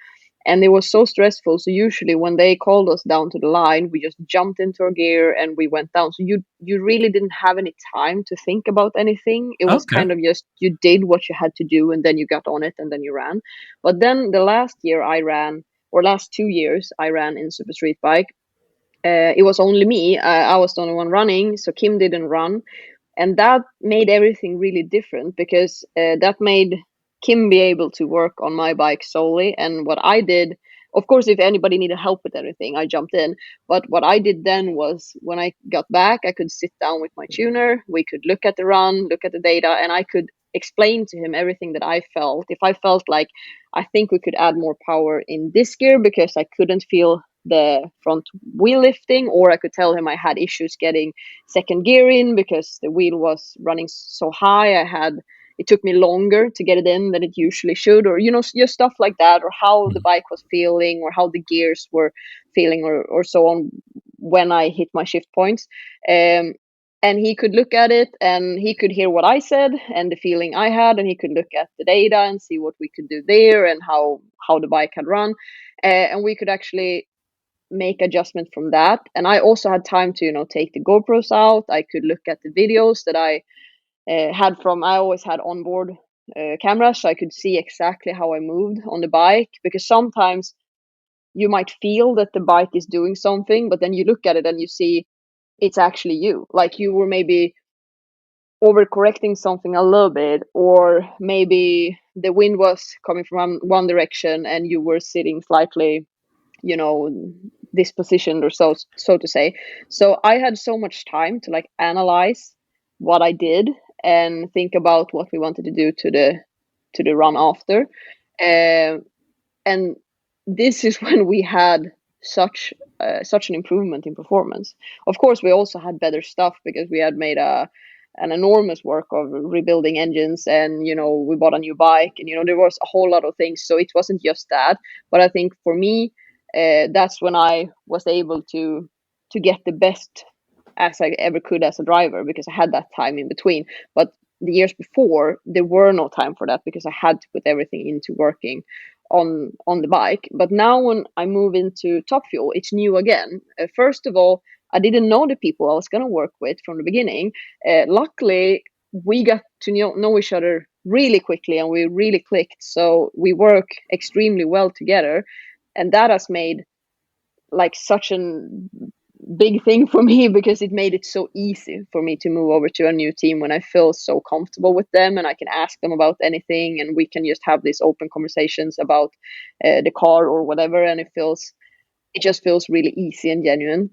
And it was so stressful. So usually when they called us down to the line, we just jumped into our gear and we went down. So you really didn't have any time to think about anything. It was Okay. kind of just, you did what you had to do and then you got on it and then you ran. But then the last year I ran, or last 2 years I ran in Super Street Bike. It was only me. I was the only one running, so Kim didn't run, and that made everything really different, because that made Kim be able to work on my bike solely. And what I did, of course, if anybody needed help with anything, I jumped in. But what I did then was, when I got back, I could sit down with my tuner. We could look at the run, look at the data, and I could explain to him everything that I felt. If I felt like, I think we could add more power in this gear because I couldn't feel the front wheel lifting, or I could tell him I had issues getting second gear in because the wheel was running so high. It took me longer to get it in than it usually should, or just stuff like that, or how the bike was feeling, or how the gears were feeling, or so on when I hit my shift points. And he could look at it and he could hear what I said and the feeling I had, and he could look at the data and see what we could do there and how the bike had run, and we could actually make adjustment from that. And I also had time to take the GoPros out. I could look at the videos that I I always had onboard cameras, so I could see exactly how I moved on the bike, because sometimes you might feel that the bike is doing something, but then you look at it and you see it's actually you. Like you were maybe overcorrecting something a little bit, or maybe the wind was coming from one direction and you were sitting slightly, dispositioned, or so to say. So I had so much time to like analyze what I did and think about what we wanted to do to the run after. Um, and this is when we had such an improvement in performance. Of course, we also had better stuff because we had made an enormous work of rebuilding engines, and we bought a new bike, and there was a whole lot of things. So it wasn't just that. But I think for me, that's when I was able to get the best as I ever could as a driver, because I had that time in between. But the years before, there were no time for that because I had to put everything into working on the bike. But now when I move into Top Fuel, it's new again. First of all, I didn't know the people I was going to work with from the beginning. Luckily, we got to know each other really quickly, and we really clicked. So we work extremely well together, and that has made like such an big thing for me, because it made it so easy for me to move over to a new team when I feel so comfortable with them and I can ask them about anything, and we can just have these open conversations about the car or whatever, and it just feels really easy and genuine.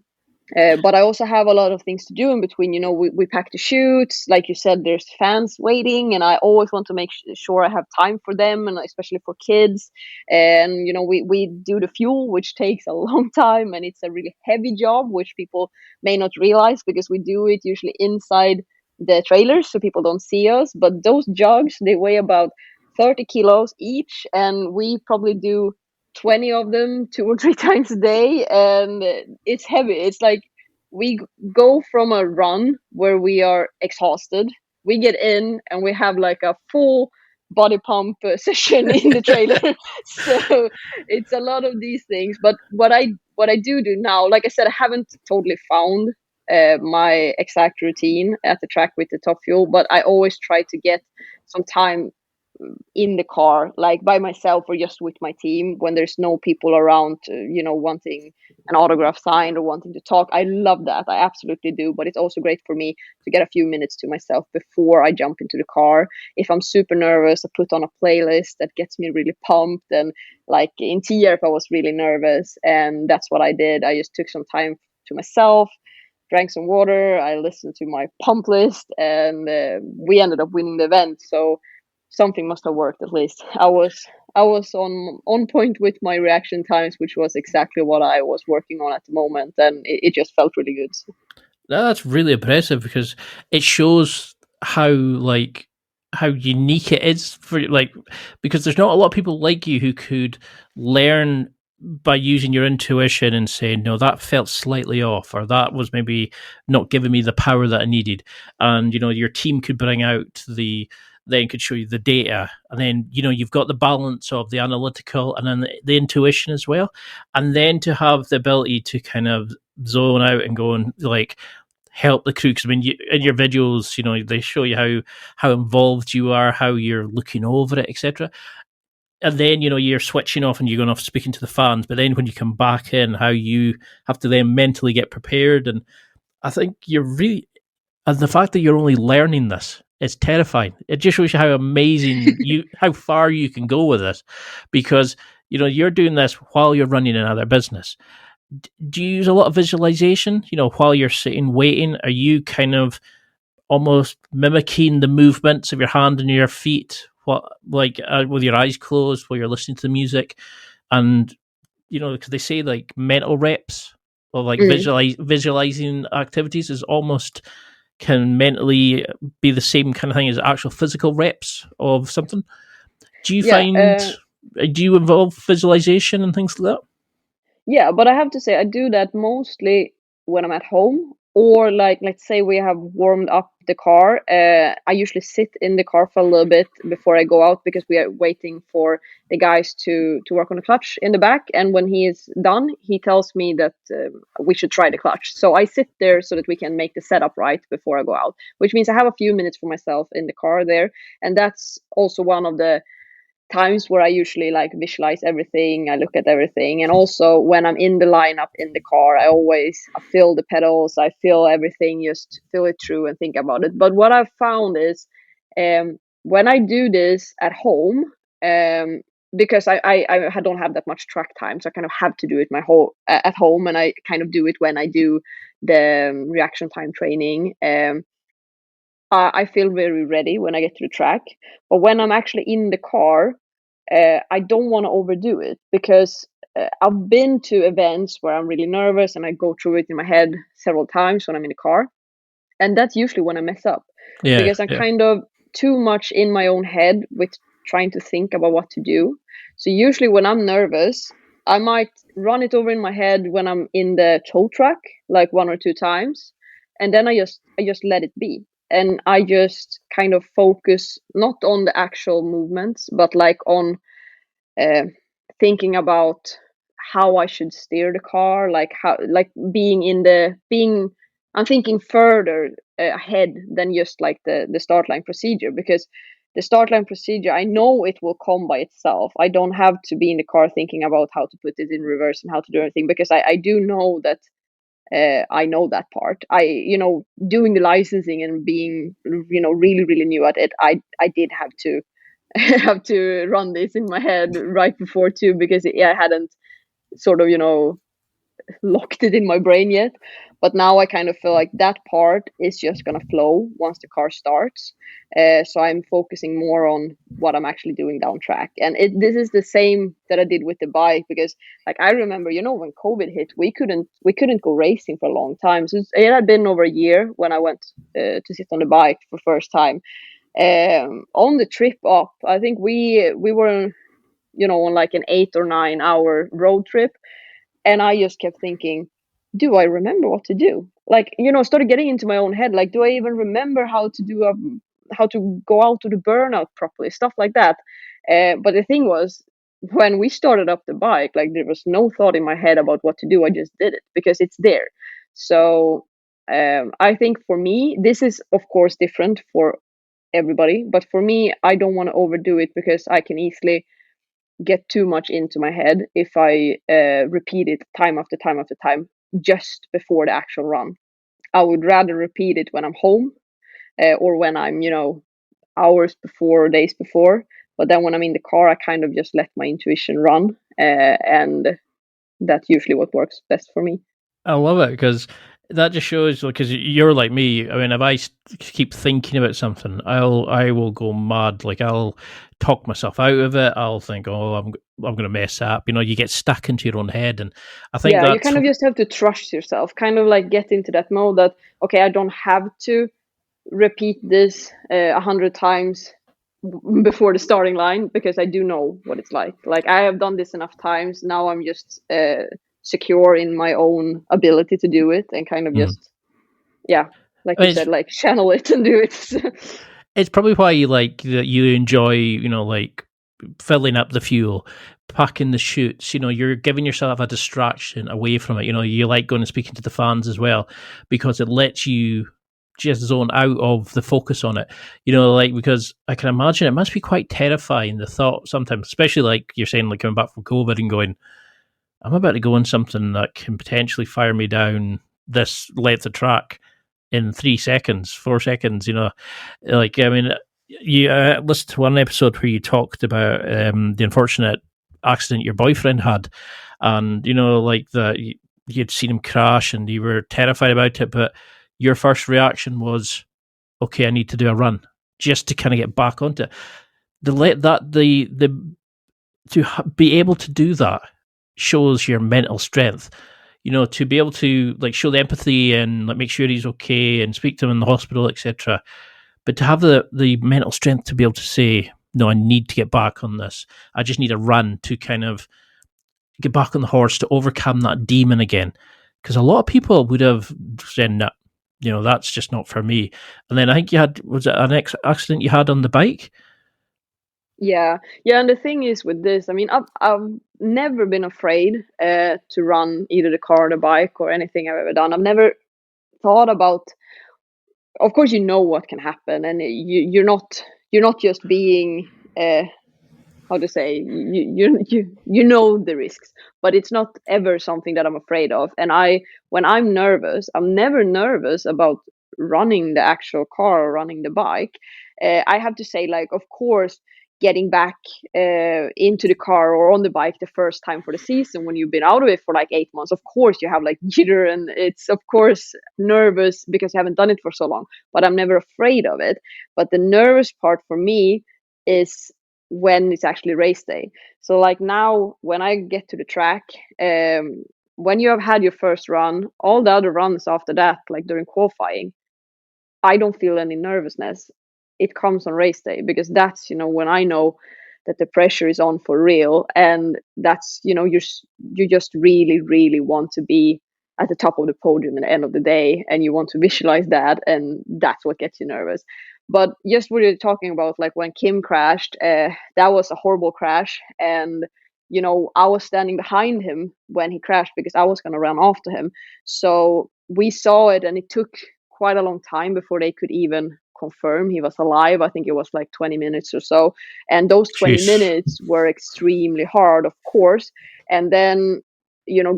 But I also have a lot of things to do in between. We pack the shoots. Like you said, there's fans waiting, and I always want to make sure I have time for them, and especially for kids. And, we do the fuel, which takes a long time, and it's a really heavy job, which people may not realize because we do it usually inside the trailers so people don't see us. But those jugs, they weigh about 30 kilos each, and we probably do 20 of them 2 or 3 times a day, and it's heavy. It's like we go from a run where we are exhausted, we get in and we have like a full body pump session in the trailer. So it's a lot of these things. But what I do now, like I said, I haven't totally found my exact routine at the track with the Top Fuel, but I always try to get some time in the car, like by myself or just with my team, when there's no people around, wanting an autograph signed or wanting to talk. I love that. I absolutely do. But it's also great for me to get a few minutes to myself before I jump into the car. If I'm super nervous, I put on a playlist that gets me really pumped. And like in TRF, I was really nervous, and that's what I did. I just took some time to myself, drank some water, I listened to my pump list, and we ended up winning the event. So something must have worked. At least I was on point with my reaction times, which was exactly what I was working on at the moment, and it just felt really good. That's really impressive because it shows how unique it is for because there's not a lot of people like you who could learn by using your intuition and saying, no, that felt slightly off, or that was maybe not giving me the power that I needed. And your team could bring out then could show you the data, and then you've got the balance of the analytical and then the intuition as well, and then to have the ability to kind of zone out and go and help the crew. Because I mean, in your videos, they show you how involved you are, how you're looking over it, etc. And then you're switching off and you're going off speaking to the fans. But then when you come back in, how you have to then mentally get prepared. And I think and the fact that you're only learning this is terrifying. It just shows you how amazing how far you can go with this, because you're doing this while you're running another business. Do you use a lot of visualization? While you're sitting waiting, are you kind of almost mimicking the movements of your hand and your feet, with your eyes closed while you're listening to the music? And because they say like mental reps or like visualizing activities is almost can mentally be the same kind of thing as actual physical reps of something. Do you do you involve visualization and things like that? Yeah, but I have to say I do that mostly when I'm at home, or like let's say we have warmed up the car, I usually sit in the car for a little bit before I go out, because we are waiting for the guys to work on the clutch in the back. And when he is done, he tells me that we should try the clutch. So I sit there so that we can make the setup right before I go out, which means I have a few minutes for myself in the car there. And that's also one of the times where I usually like visualize everything. I look at everything. And also when I'm in the lineup in the car, I feel the pedals, I feel everything, just feel it through and think about it. But what I've found is when I do this at home, because I don't have that much track time, so I kind of have to do it at home, and I kind of do it when I do the reaction time training. I feel very ready when I get to the track. But when I'm actually in the car, I don't want to overdo it, because I've been to events where I'm really nervous and I go through it in my head several times when I'm in the car. And that's usually when I mess up, because I'm kind of too much in my own head with trying to think about what to do. So usually when I'm nervous, I might run it over in my head when I'm in the tow truck, like 1 or 2 times. And then I just let it be. And I just kind of focus not on the actual movements, but like on thinking about how I should steer the car, like I'm thinking further ahead than just like the start line procedure, because the start line procedure, I know it will come by itself. I don't have to be in the car thinking about how to put it in reverse and how to do everything, because I do know that I know that part. Doing the licensing and being, really, really new at it, I did have to have to run this in my head right before too, because I hadn't sort of, locked it in my brain yet. But now I kind of feel like that part is just gonna flow once the car starts. So I'm focusing more on what I'm actually doing down track. And this is the same that I did with the bike, because like I remember, when COVID hit, we couldn't go racing for a long time. So it had been over a year when I went to sit on the bike for first time. On the trip up, I think we were, on like an 8 or 9 hour road trip. And I just kept thinking, do I remember what to do? Like, started getting into my own head. Like, do I even remember how to go out to the burnout properly? Stuff like that. But the thing was, when we started up the bike, like there was no thought in my head about what to do. I just did it because it's there. So I think for me, this is of course different for everybody. But for me, I don't want to overdo it, because I can easily get too much into my head if I repeat it time after time after time just before the actual run. I would rather repeat it when I'm home or when I'm, hours before, days before. But then when I'm in the car, I kind of just let my intuition run. And that's usually what works best for me. I love it, because that just shows, because you're like me. I mean, if I keep thinking about something, I will go mad. Like I'll talk myself out of it. I'll think, oh, I'm going to mess up. You get stuck into your own head, and I think you kind of just have to trust yourself. Kind of like get into that mode that okay, I don't have to repeat this 100 times before the starting line, because I do know what it's like. Like I have done this enough times. Now I'm just secure in my own ability to do it, and kind of just like you said, like channel it and do it. It's probably why you enjoy like filling up the fuel, packing the chutes. You're giving yourself a distraction away from it. You like going and speaking to the fans as well, because it lets you just zone out of the focus on it. Because I can imagine it must be quite terrifying, the thought sometimes, especially like you're saying, like coming back from COVID and going, I'm about to go on something that can potentially fire me down this length of track in 3 seconds, 4 seconds. You listened to one episode where you talked about the unfortunate accident your boyfriend had, and like that you'd seen him crash and you were terrified about it, but your first reaction was, okay, I need to do a run just to kind of get back onto it. To be able to do that shows your mental strength. To be able to like show the empathy and like make sure he's okay and speak to him in the hospital, etc. But to have the mental strength to be able to say, no, I need to get back on this. I just need a run to kind of get back on the horse, to overcome that demon again. Because a lot of people would have said, no, that's just not for me. And then I think was it an accident you had on the bike? Yeah, and the thing is with this, I mean, I've never been afraid to run either the car or the bike or anything I've ever done. I've never thought about. Of course, you know what can happen, and you're not just being how to say, you know the risks, but it's not ever something that I'm afraid of. And when I'm nervous, I'm never nervous about running the actual car or running the bike. I have to say, like, of course, getting back into the car or on the bike the first time for the season when you've been out of it for like 8 months, of course you have like jitter, and it's of course nervous because you haven't done it for so long, but I'm never afraid of it. But the nervous part for me is when it's actually race day. So like now when I get to the track, when you have had your first run, all the other runs after that, like during qualifying, I don't feel any nervousness. It comes on race day, because that's, when I know that the pressure is on for real, and that's, you just really, really want to be at the top of the podium at the end of the day, and you want to visualize that, and that's what gets you nervous. But just what you're talking about, like when Kim crashed, that was a horrible crash, and I was standing behind him when he crashed because I was going to run after him. So we saw it, and it took quite a long time before they could even confirm he was alive. I think it was like 20 minutes or so. And those 20 Jeez. minutes were extremely hard, of course. And then,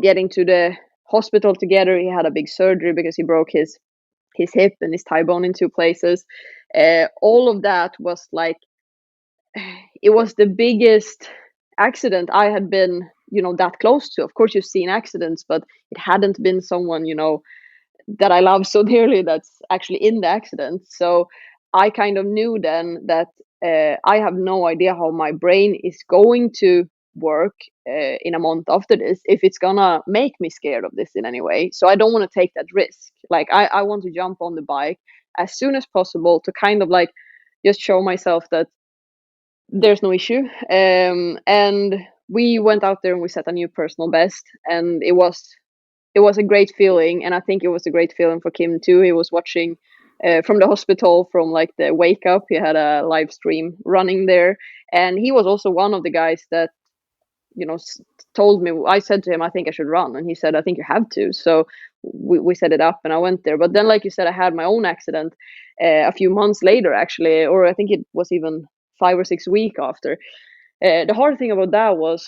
getting to the hospital together, he had a big surgery because he broke his hip and his thigh bone in 2 places. All of that was like, it was the biggest accident I had been, that close to. Of course, you've seen accidents, but it hadn't been someone, that I love so dearly that's actually in the accident. So I kind of knew then that I have no idea how my brain is going to work in a month after this, if it's gonna make me scared of this in any way. So I don't want to take that risk. Like I want to jump on the bike as soon as possible to kind of like just show myself that there's no issue. And we went out there and we set a new personal best, and it was a great feeling. And I think it was a great feeling for Kim too. He was watching from the hospital, from like the wake up. He had a live stream running there, and he was also one of the guys that told me. I said to him, I think I should run, and he said, I think you have to. So we set it up and I went there. But then, like you said, I had my own accident a few months later, actually, or I think it was even 5 or 6 weeks after. The hard thing about that was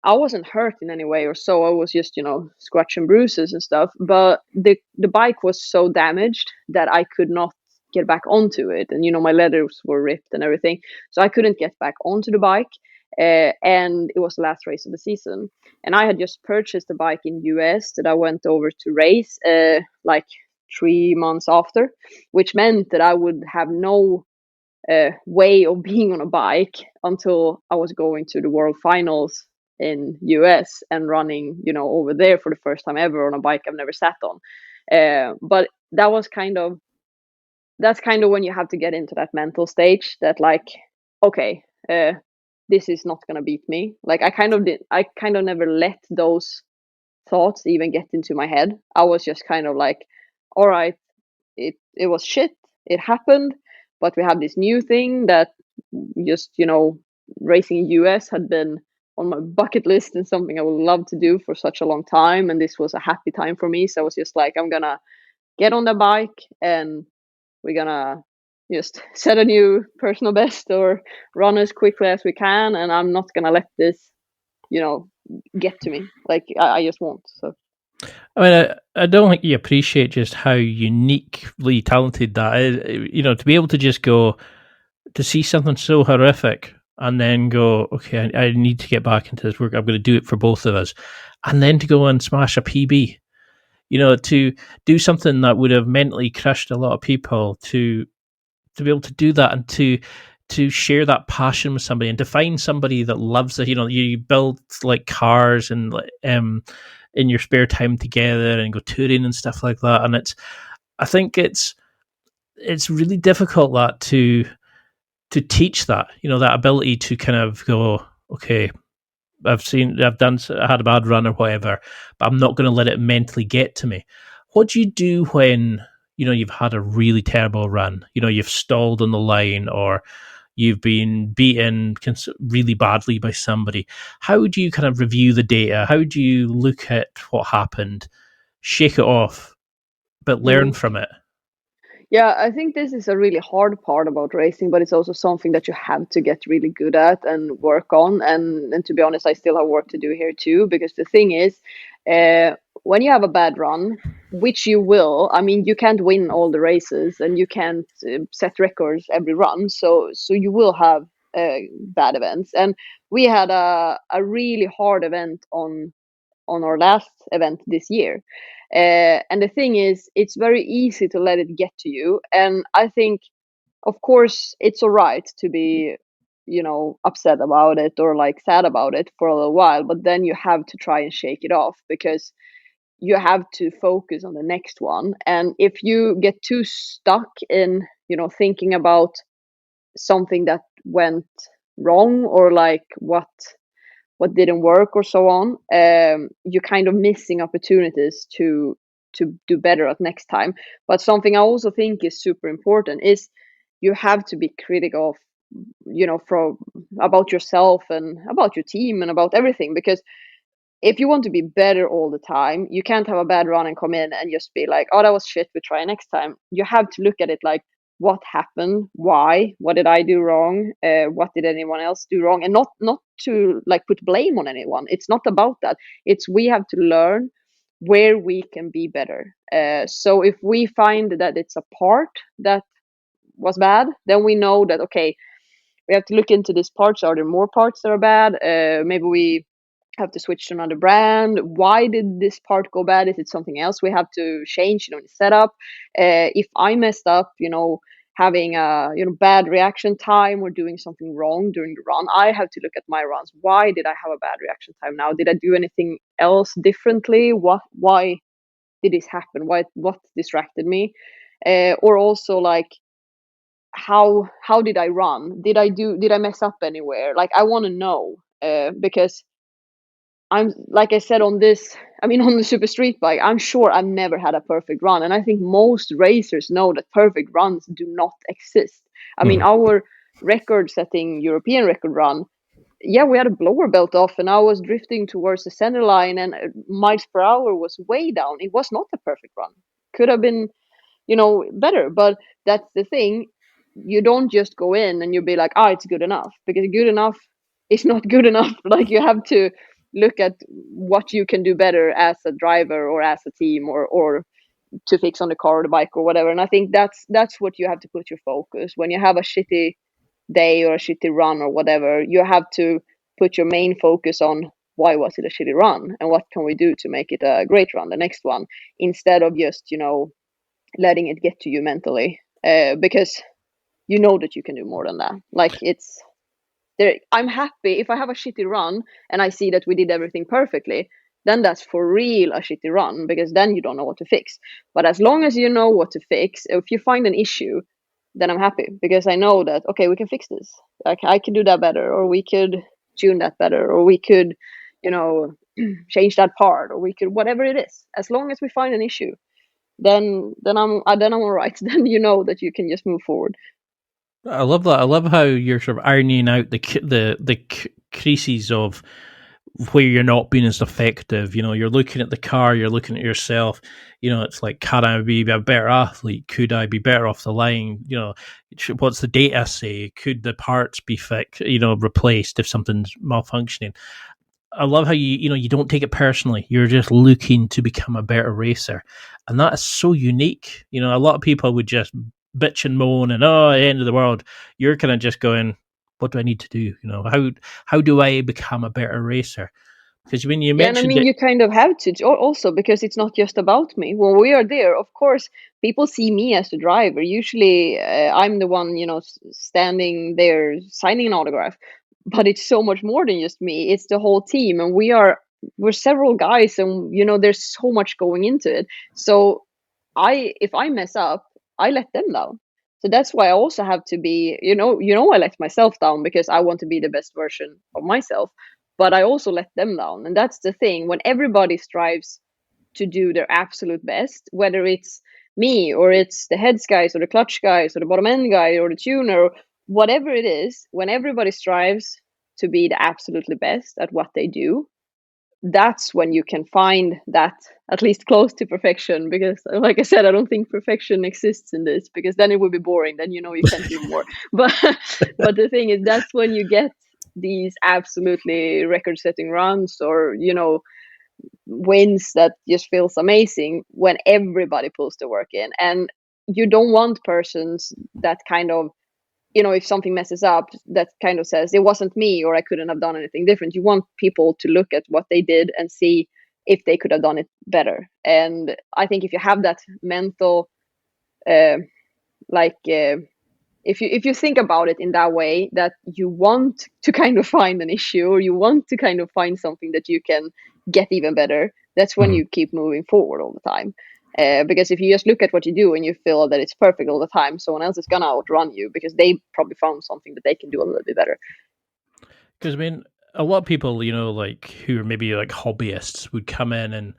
I wasn't hurt in any way or so. I was just, scratch and bruises and stuff. But the bike was so damaged that I could not get back onto it. And, my leathers were ripped and everything. So I couldn't get back onto the bike. And it was the last race of the season. And I had just purchased a bike in US that I went over to race like 3 months after, which meant that I would have no way of being on a bike until I was going to the World Finals in US and running, over there for the first time ever on a bike I've never sat on. But that's kind of when you have to get into that mental stage that like, okay, this is not gonna beat me. Like I kind of never let those thoughts even get into my head. I was just kind of like, all right, it was shit. It happened, but we have this new thing that just, racing in US had been on my bucket list and something I would love to do for such a long time. And this was a happy time for me. So I was just like, I'm gonna get on the bike and we're gonna just set a new personal best or run as quickly as we can. And I'm not gonna let this, get to me. Like I just won't. So I mean, I don't think you appreciate just how uniquely talented that is. To be able to just go to see something so horrific and then go, okay, I need to get back into this work. I'm going to do it for both of us. And then to go and smash a PB, to do something that would have mentally crushed a lot of people, to be able to do that and to share that passion with somebody and to find somebody that loves it. You build like cars and in your spare time together and go touring and stuff like that. And I think it's really difficult that to teach that, that ability to kind of go, okay, I had a bad run or whatever, but I'm not going to let it mentally get to me. What do you do when you've had a really terrible run, you've stalled on the line, or you've been beaten really badly by somebody. How do you kind of review the data? How do you look at what happened, shake it off, but learn Mm. from it? Yeah, I think this is a really hard part about racing, but it's also something that you have to get really good at and work on. And to be honest, I still have work to do here too, because the thing is, when you have a bad run, which you will, I mean, you can't win all the races and you can't set records every run. So you will have bad events. And we had a really hard event on our last event this year. And the thing is, it's very easy to let it get to you. And I think, of course, it's all right to be, upset about it or like sad about it for a little while, but then you have to try and shake it off because you have to focus on the next one. And if you get too stuck in, thinking about something that went wrong or like what didn't work or so on, you're kind of missing opportunities to do better at next time. But something I also think is super important is you have to be critical of, from about yourself and about your team and about everything, because if you want to be better all the time, you can't have a bad run and come in and just be like, oh, that was shit, we try next time. You have to look at it like, what happened, why, what did I do wrong, what did anyone else do wrong, and not to like put blame on anyone. It's not about that. It's we have to learn where we can be better. So if we find that it's a part that was bad, then we know that, okay, we have to look into these parts. Are there more parts that are bad? Maybe we have to switch to another brand. Why did this part go bad? Is it something else we have to change, in the setup? If I messed up, having a bad reaction time or doing something wrong during the run, I have to look at my runs. Why did I have a bad reaction time now? Did I do anything else differently? Why did this happen? What distracted me? Or also like, how did I run? Did I mess up anywhere? Like, I want to know, because I'm, like I said, on this, I mean, on the super street bike, I'm sure I've never had a perfect run. And I think most racers know that perfect runs do not exist. I mean, Mm. our record setting European record run, yeah, we had a blower belt off and I was drifting towards the center line and miles per hour was way down. It was not a perfect run. Could have been, better. But that's the thing. You don't just go in and you'll be like, it's good enough, because good enough is not good enough. Like, you have to look at what you can do better as a driver or as a team, or to fix on the car or the bike or whatever. And I think that's what you have to put your focus when you have a shitty day or a shitty run or whatever. You have to put your main focus on, why was it a shitty run and what can we do to make it a great run the next one, instead of just letting it get to you mentally, because you know that you can do more than that. Like, it's there. I'm happy if I have a shitty run and I see that we did everything perfectly, then that's for real a shitty run, because then you don't know what to fix. But as long as you know what to fix, if you find an issue, then I'm happy, because I know that, okay, we can fix this. Like, I can do that better, or we could tune that better, or we could, change that part, or we could, whatever it is. As long as we find an issue, then I'm all right. Then you know that you can just move forward. I love that. I love how you're sort of ironing out the creases of where you're not being as effective. You're looking at the car, you're looking at yourself. It's like, can I be a better athlete? Could I be better off the line? What's the data say? Could the parts be fixed? Replaced if something's malfunctioning. I love how you don't take it personally. You're just looking to become a better racer, and that is so unique. A lot of people would just bitch and moan and, the end of the world. You're kind of just going, what do I need to do? How do I become a better racer? Because when you Yeah, and I mentioned mean, it, you kind of have to also, because it's not just about me. When we are there, of course, people see me as the driver. Usually, I'm the one, standing there signing an autograph. But it's so much more than just me. It's the whole team, and we're several guys, and there's so much going into it. So if I mess up, I let them down. So that's why I also have to be, I let myself down because I want to be the best version of myself, but I also let them down. And that's the thing, when everybody strives to do their absolute best, whether it's me, or it's the heads guys or the clutch guys or the bottom end guy or the tuner, or whatever it is. When everybody strives to be the absolutely best at what they do, that's when you can find that at least close to perfection. Because like I said, I don't think perfection exists in this, because then it would be boring, then you can't do more. But but the thing is, that's when you get these absolutely record setting runs, or wins, that just feels amazing when everybody pulls the work in. And you don't want persons that kind of, if something messes up, that kind of says it wasn't me, or I couldn't have done anything different. You want people to look at what they did and see if they could have done it better. And I think if you have that mental, uh, like if you think about it in that way, that you want to kind of find an issue, or you want to kind of find something that you can get even better, that's when you keep moving forward all the time. Because if you just look at what you do and you feel that it's perfect all the time, someone else is gonna outrun you, because they probably found something that they can do a little bit better. Because I mean, a lot of people, like who are maybe like hobbyists, would come in and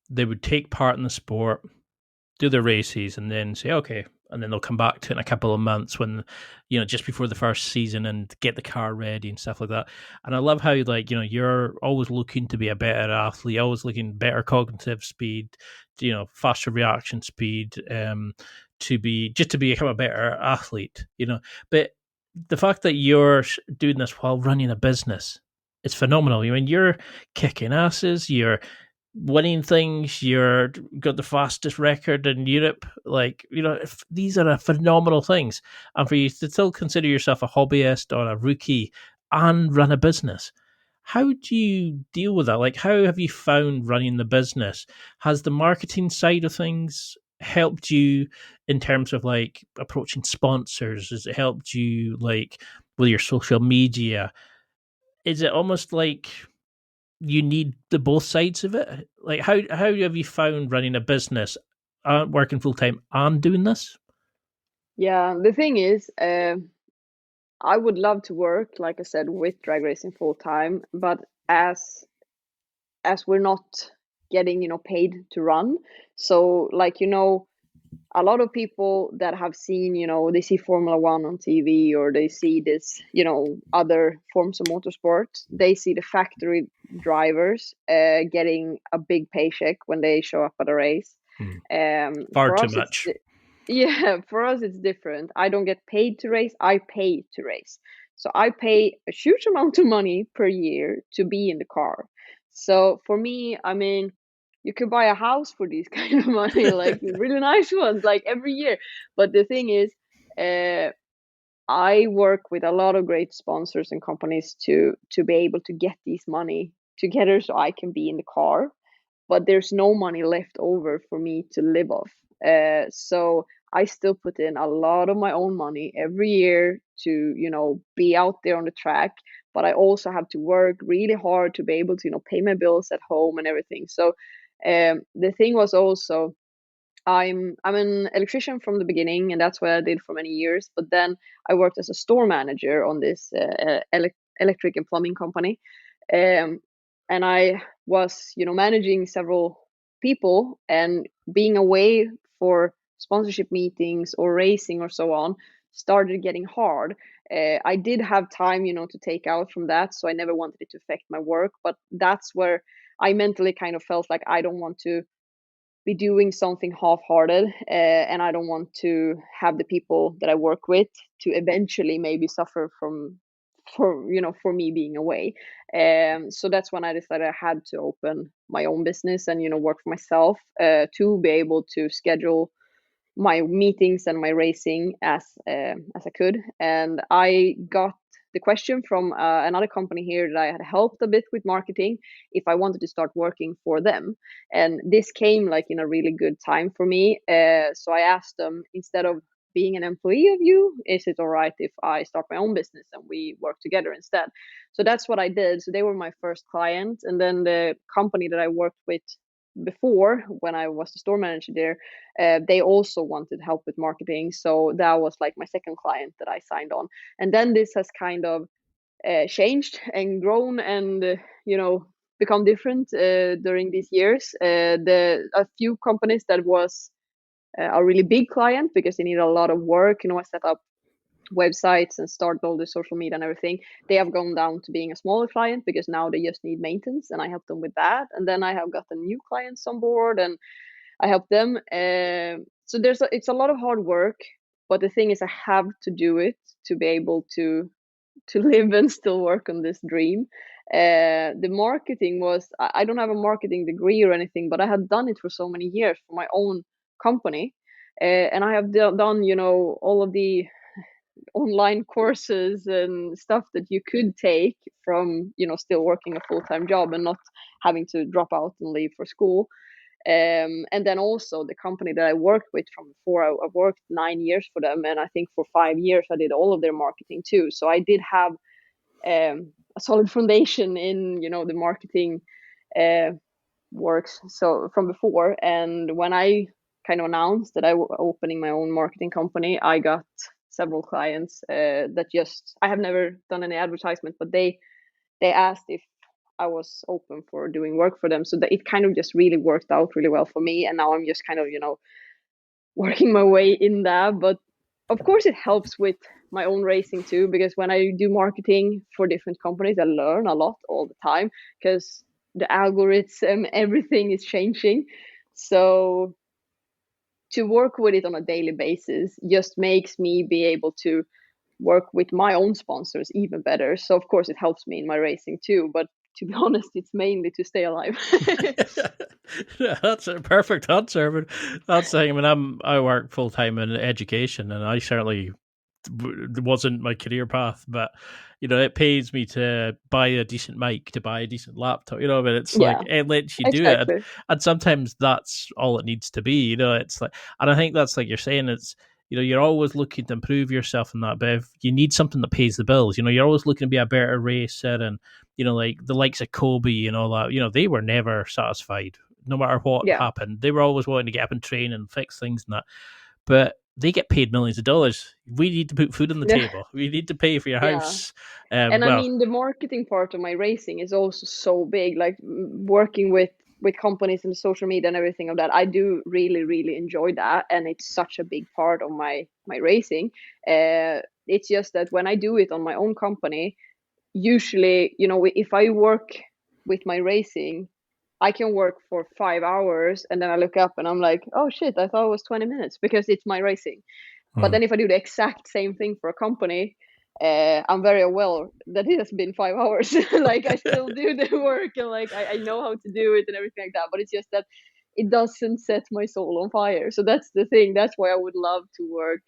they would take part in the sport, do their races, and then say, okay, and then they'll come back to it in a couple of months when, just before the first season, and get the car ready and stuff like that. And I love how, like, you're always looking to be a better athlete, always looking better cognitive speed, faster reaction speed, to become a better athlete, But the fact that you're doing this while running a business, it's phenomenal. I mean, you're kicking asses, you're winning things, you're got the fastest record in Europe. Like, these are phenomenal things. And for you to still consider yourself a hobbyist or a rookie and run a business, how do you deal with that? Like, how have you found running the business? Has the marketing side of things helped you in terms of like approaching sponsors? Has it helped you like with your social media? Is it almost like you need the both sides of it? Like, how have you found running a business, working full time, and doing this? Yeah, the thing is, I would love to work, like I said, with drag racing full time, but as we're not getting paid to run. So, like, a lot of people that have seen, they see Formula One on TV, or they see this, other forms of motorsport. They see the factory drivers getting a big paycheck when they show up at a race. Far For too us, much. yeah, for us it's different. I don't get paid to race. I pay to race. So I pay a huge amount of money per year to be in the car. So for me, I mean, you could buy a house for these kind of money, like really nice ones, like every year. But the thing is, uh, I work with a lot of great sponsors and companies to be able to get these money together, so I can be in the car. But there's no money left over for me to live off. So I still put in a lot of my own money every year to, be out there on the track. But I also have to work really hard to be able to, pay my bills at home and everything. So the thing was also, I'm an electrician from the beginning, and that's what I did for many years. But then I worked as a store manager on this electric and plumbing company, um, and I was, managing several people, and being away for sponsorship meetings or racing or so on started getting hard. I did have time, to take out from that, so I never wanted it to affect my work. But that's where I mentally kind of felt like I don't want to be doing something half-hearted, and I don't want to have the people that I work with to eventually maybe suffer for me being away. So that's when I decided I had to open my own business and work for myself, to be able to schedule my meetings and my racing as I could. And I got the question from another company here that I had helped a bit with marketing, if I wanted to start working for them. And this came like in a really good time for me. So I asked them, instead of being an employee of you, is it all right if I start my own business and we work together instead? So that's what I did. So they were my first client. And then the company that I worked with before, when I was the store manager there, they also wanted help with marketing. So that was like my second client that I signed on. And then this has kind of changed and grown, and become different during these years. The a few companies that was a really big client because they need a lot of work, set up websites and start all the social media and everything. They have gone down to being a smaller client because now they just need maintenance, and I help them with that. And then I have gotten new clients on board, and I help them. So it's a lot of hard work, but the thing is, I have to do it to be able to live and still work on this dream. The marketing was, I don't have a marketing degree or anything, but I had done it for so many years for my own company. And I have done, all of the online courses and stuff that you could take from, still working a full-time job and not having to drop out and leave for school. And then also the company that I worked with from before, I worked 9 years for them, and I think for 5 years I did all of their marketing too. So I did have a solid foundation in the marketing works so from before. And when I kind of announced that I was opening my own marketing company, I got several clients that just, I have never done any advertisement, but they asked if I was open for doing work for them. So that it kind of just really worked out really well for me. And now I'm just kind of, working my way in that. But of course it helps with my own racing too, because when I do marketing for different companies, I learn a lot all the time because the algorithm, everything is changing. So to work with it on a daily basis just makes me be able to work with my own sponsors even better. So of course it helps me in my racing too, but to be honest, it's mainly to stay alive. Yeah, that's a perfect answer. But that's the thing. I mean, I work full time in education, and I certainly wasn't my career path, but it pays me to buy a decent mic, to buy a decent laptop, but it's like Yeah, it lets you do it, exactly. and sometimes that's all it needs to be. It's like, and I think that's like you're saying, it's you're always looking to improve yourself in that, but if you need something that pays the bills, you're always looking to be a better racer, and like the likes of Kobe and all that, they were never satisfied no matter what Yeah. happened. They were always wanting to get up and train and fix things and that, but they get paid millions of dollars. We need to put food on the Yeah. table. We need to pay for your Yeah. house. And I Well, mean, the marketing part of my racing is also so big, like working with companies and social media and everything of that. I do really, really enjoy that, and it's such a big part of my racing. It's just that when I do it on my own company, usually, if I work with my racing, I can work for 5 hours and then I look up and I'm like, oh shit, I thought it was 20 minutes because it's my racing. But then if I do the exact same thing for a company, I'm very aware that it has been 5 hours. Like I still do the work, and like I know how to do it and everything like that. But it's just that it doesn't set my soul on fire. So that's the thing. That's why I would love to work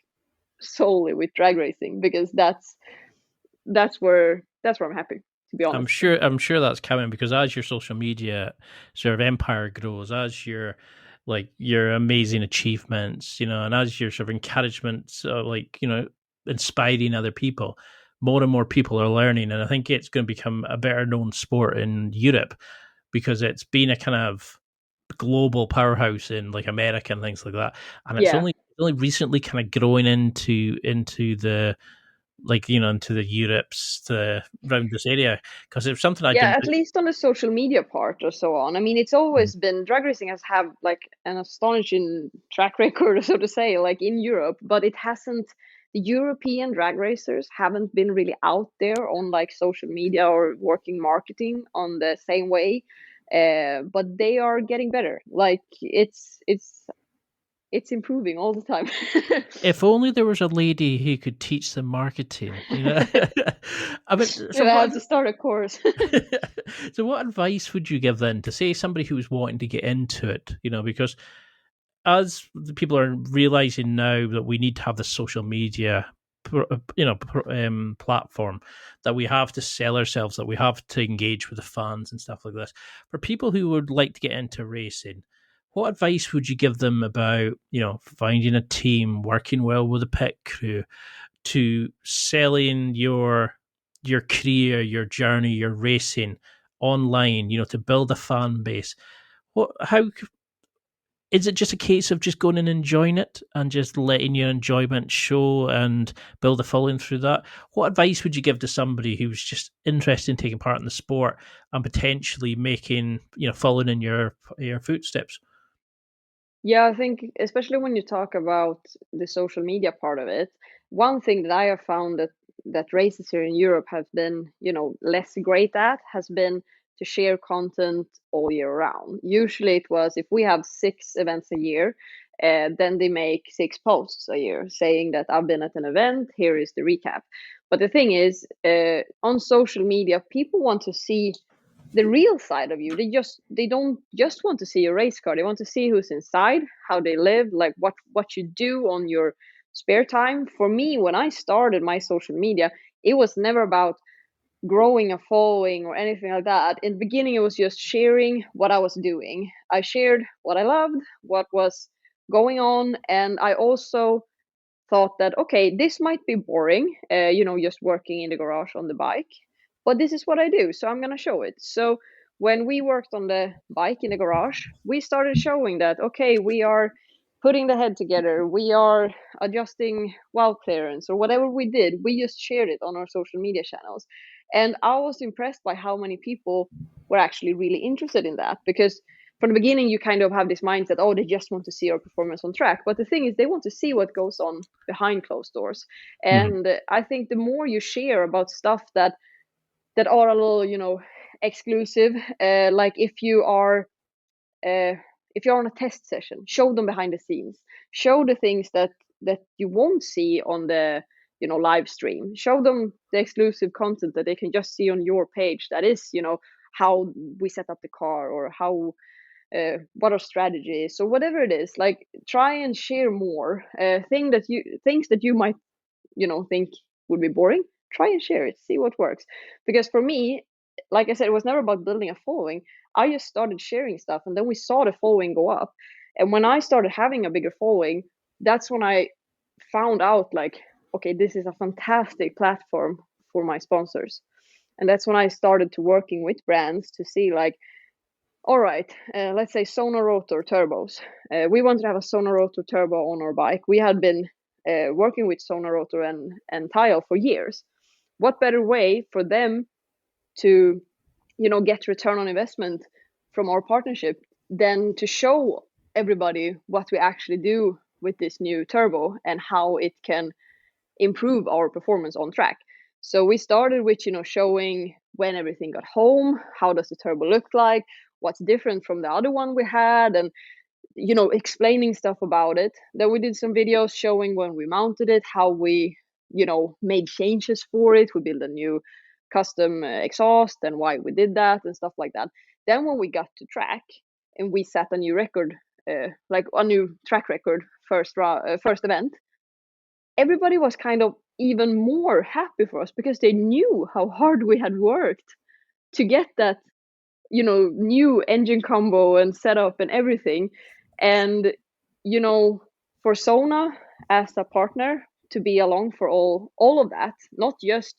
solely with drag racing, because that's where I'm happy, to be I'm honest. sure that's coming, because as your social media sort of empire grows, as your amazing achievements, and as your sort of encouragements, inspiring other people, more and more people are learning, and I think it's going to become a better known sport in Europe, because it's been a kind of global powerhouse in like America and things like that, and it's Yeah. only recently kind of growing into the into the Europes, to around this area, because it's something I Yeah, didn't. at least on the social media part or so on. I mean, it's always been, drag racing has have like an astonishing track record, so to say, like in Europe, but it hasn't. The European drag racers haven't been really out there on like social media or working marketing on the same way. But they are getting better. Like it's improving all the time. If only there was a lady who could teach them marketing, I mean, so Maybe I what? have to start a course. So what advice would you give then to, say, somebody who was wanting to get into it? Because as the people are realizing now that we need to have the social media, platform, that we have to sell ourselves, that we have to engage with the fans and stuff like this. For people who would like to get into racing, what advice would you give them about, finding a team, working well with a pit crew, to selling your career, your journey, your racing online, to build a fan base? How is it? Just a case of just going and enjoying it and just letting your enjoyment show and build a following through that? What advice would you give to somebody who's just interested in taking part in the sport and potentially making, following in your footsteps? Yeah, I think especially when you talk about the social media part of it, one thing that I have found that races here in Europe have been, less great at has been to share content all year round. Usually it was if we have 6 events a year, then they make 6 posts a year saying that I've been at an event, here is the recap. But the thing is, on social media, people want to see the real side of you. They don't just want to see your race car. They want to see who's inside, how they live, like what you do on your spare time. For me, when I started my social media, it was never about growing a following or anything like that. In the beginning, it was just sharing what I was doing. I shared what I loved, what was going on, and I also thought that okay, this might be boring, just working in the garage on the bike, but this is what I do, so I'm gonna show it. So when we worked on the bike in the garage, we started showing that okay, we are putting the head together, we are adjusting valve clearance or whatever we did, we just shared it on our social media channels. And I was impressed by how many people were actually really interested in that, because from the beginning you kind of have this mindset, oh, they just want to see our performance on track, but the thing is they want to see what goes on behind closed doors. Mhm. And I think the more you share about stuff that are a little, exclusive, like uh, if you're on a test session, show them behind the scenes, show the things that you won't see on the live stream, show them the exclusive content that they can just see on your page, that is how we set up the car, or how what our strategy is, or whatever it is. Like, try and share more things that you might think would be boring. Try and share it, see what works. Because for me, like I said, it was never about building a following. I just started sharing stuff, and then we saw the following go up. And when I started having a bigger following, that's when I found out, like, okay, this is a fantastic platform for my sponsors. And that's when I started to working with brands to see, like, all right, let's say Rotor turbos. We wanted to have a Rotor turbo on our bike. We had been working with Rotor and Tile for years. What better way for them to, get return on investment from our partnership than to show everybody what we actually do with this new turbo and how it can improve our performance on track. So we started with, showing when everything got home, how does the turbo look like, what's different from the other one we had, and explaining stuff about it. Then we did some videos showing when we mounted it, how we, made changes for it. We built a new custom exhaust and why we did that and stuff like that. Then when we got to track and we set a new record, like a new track record, first event, everybody was kind of even more happy for us because they knew how hard we had worked to get that, new engine combo and setup and everything. And, for Sona as a partner to be along for all of that, not just,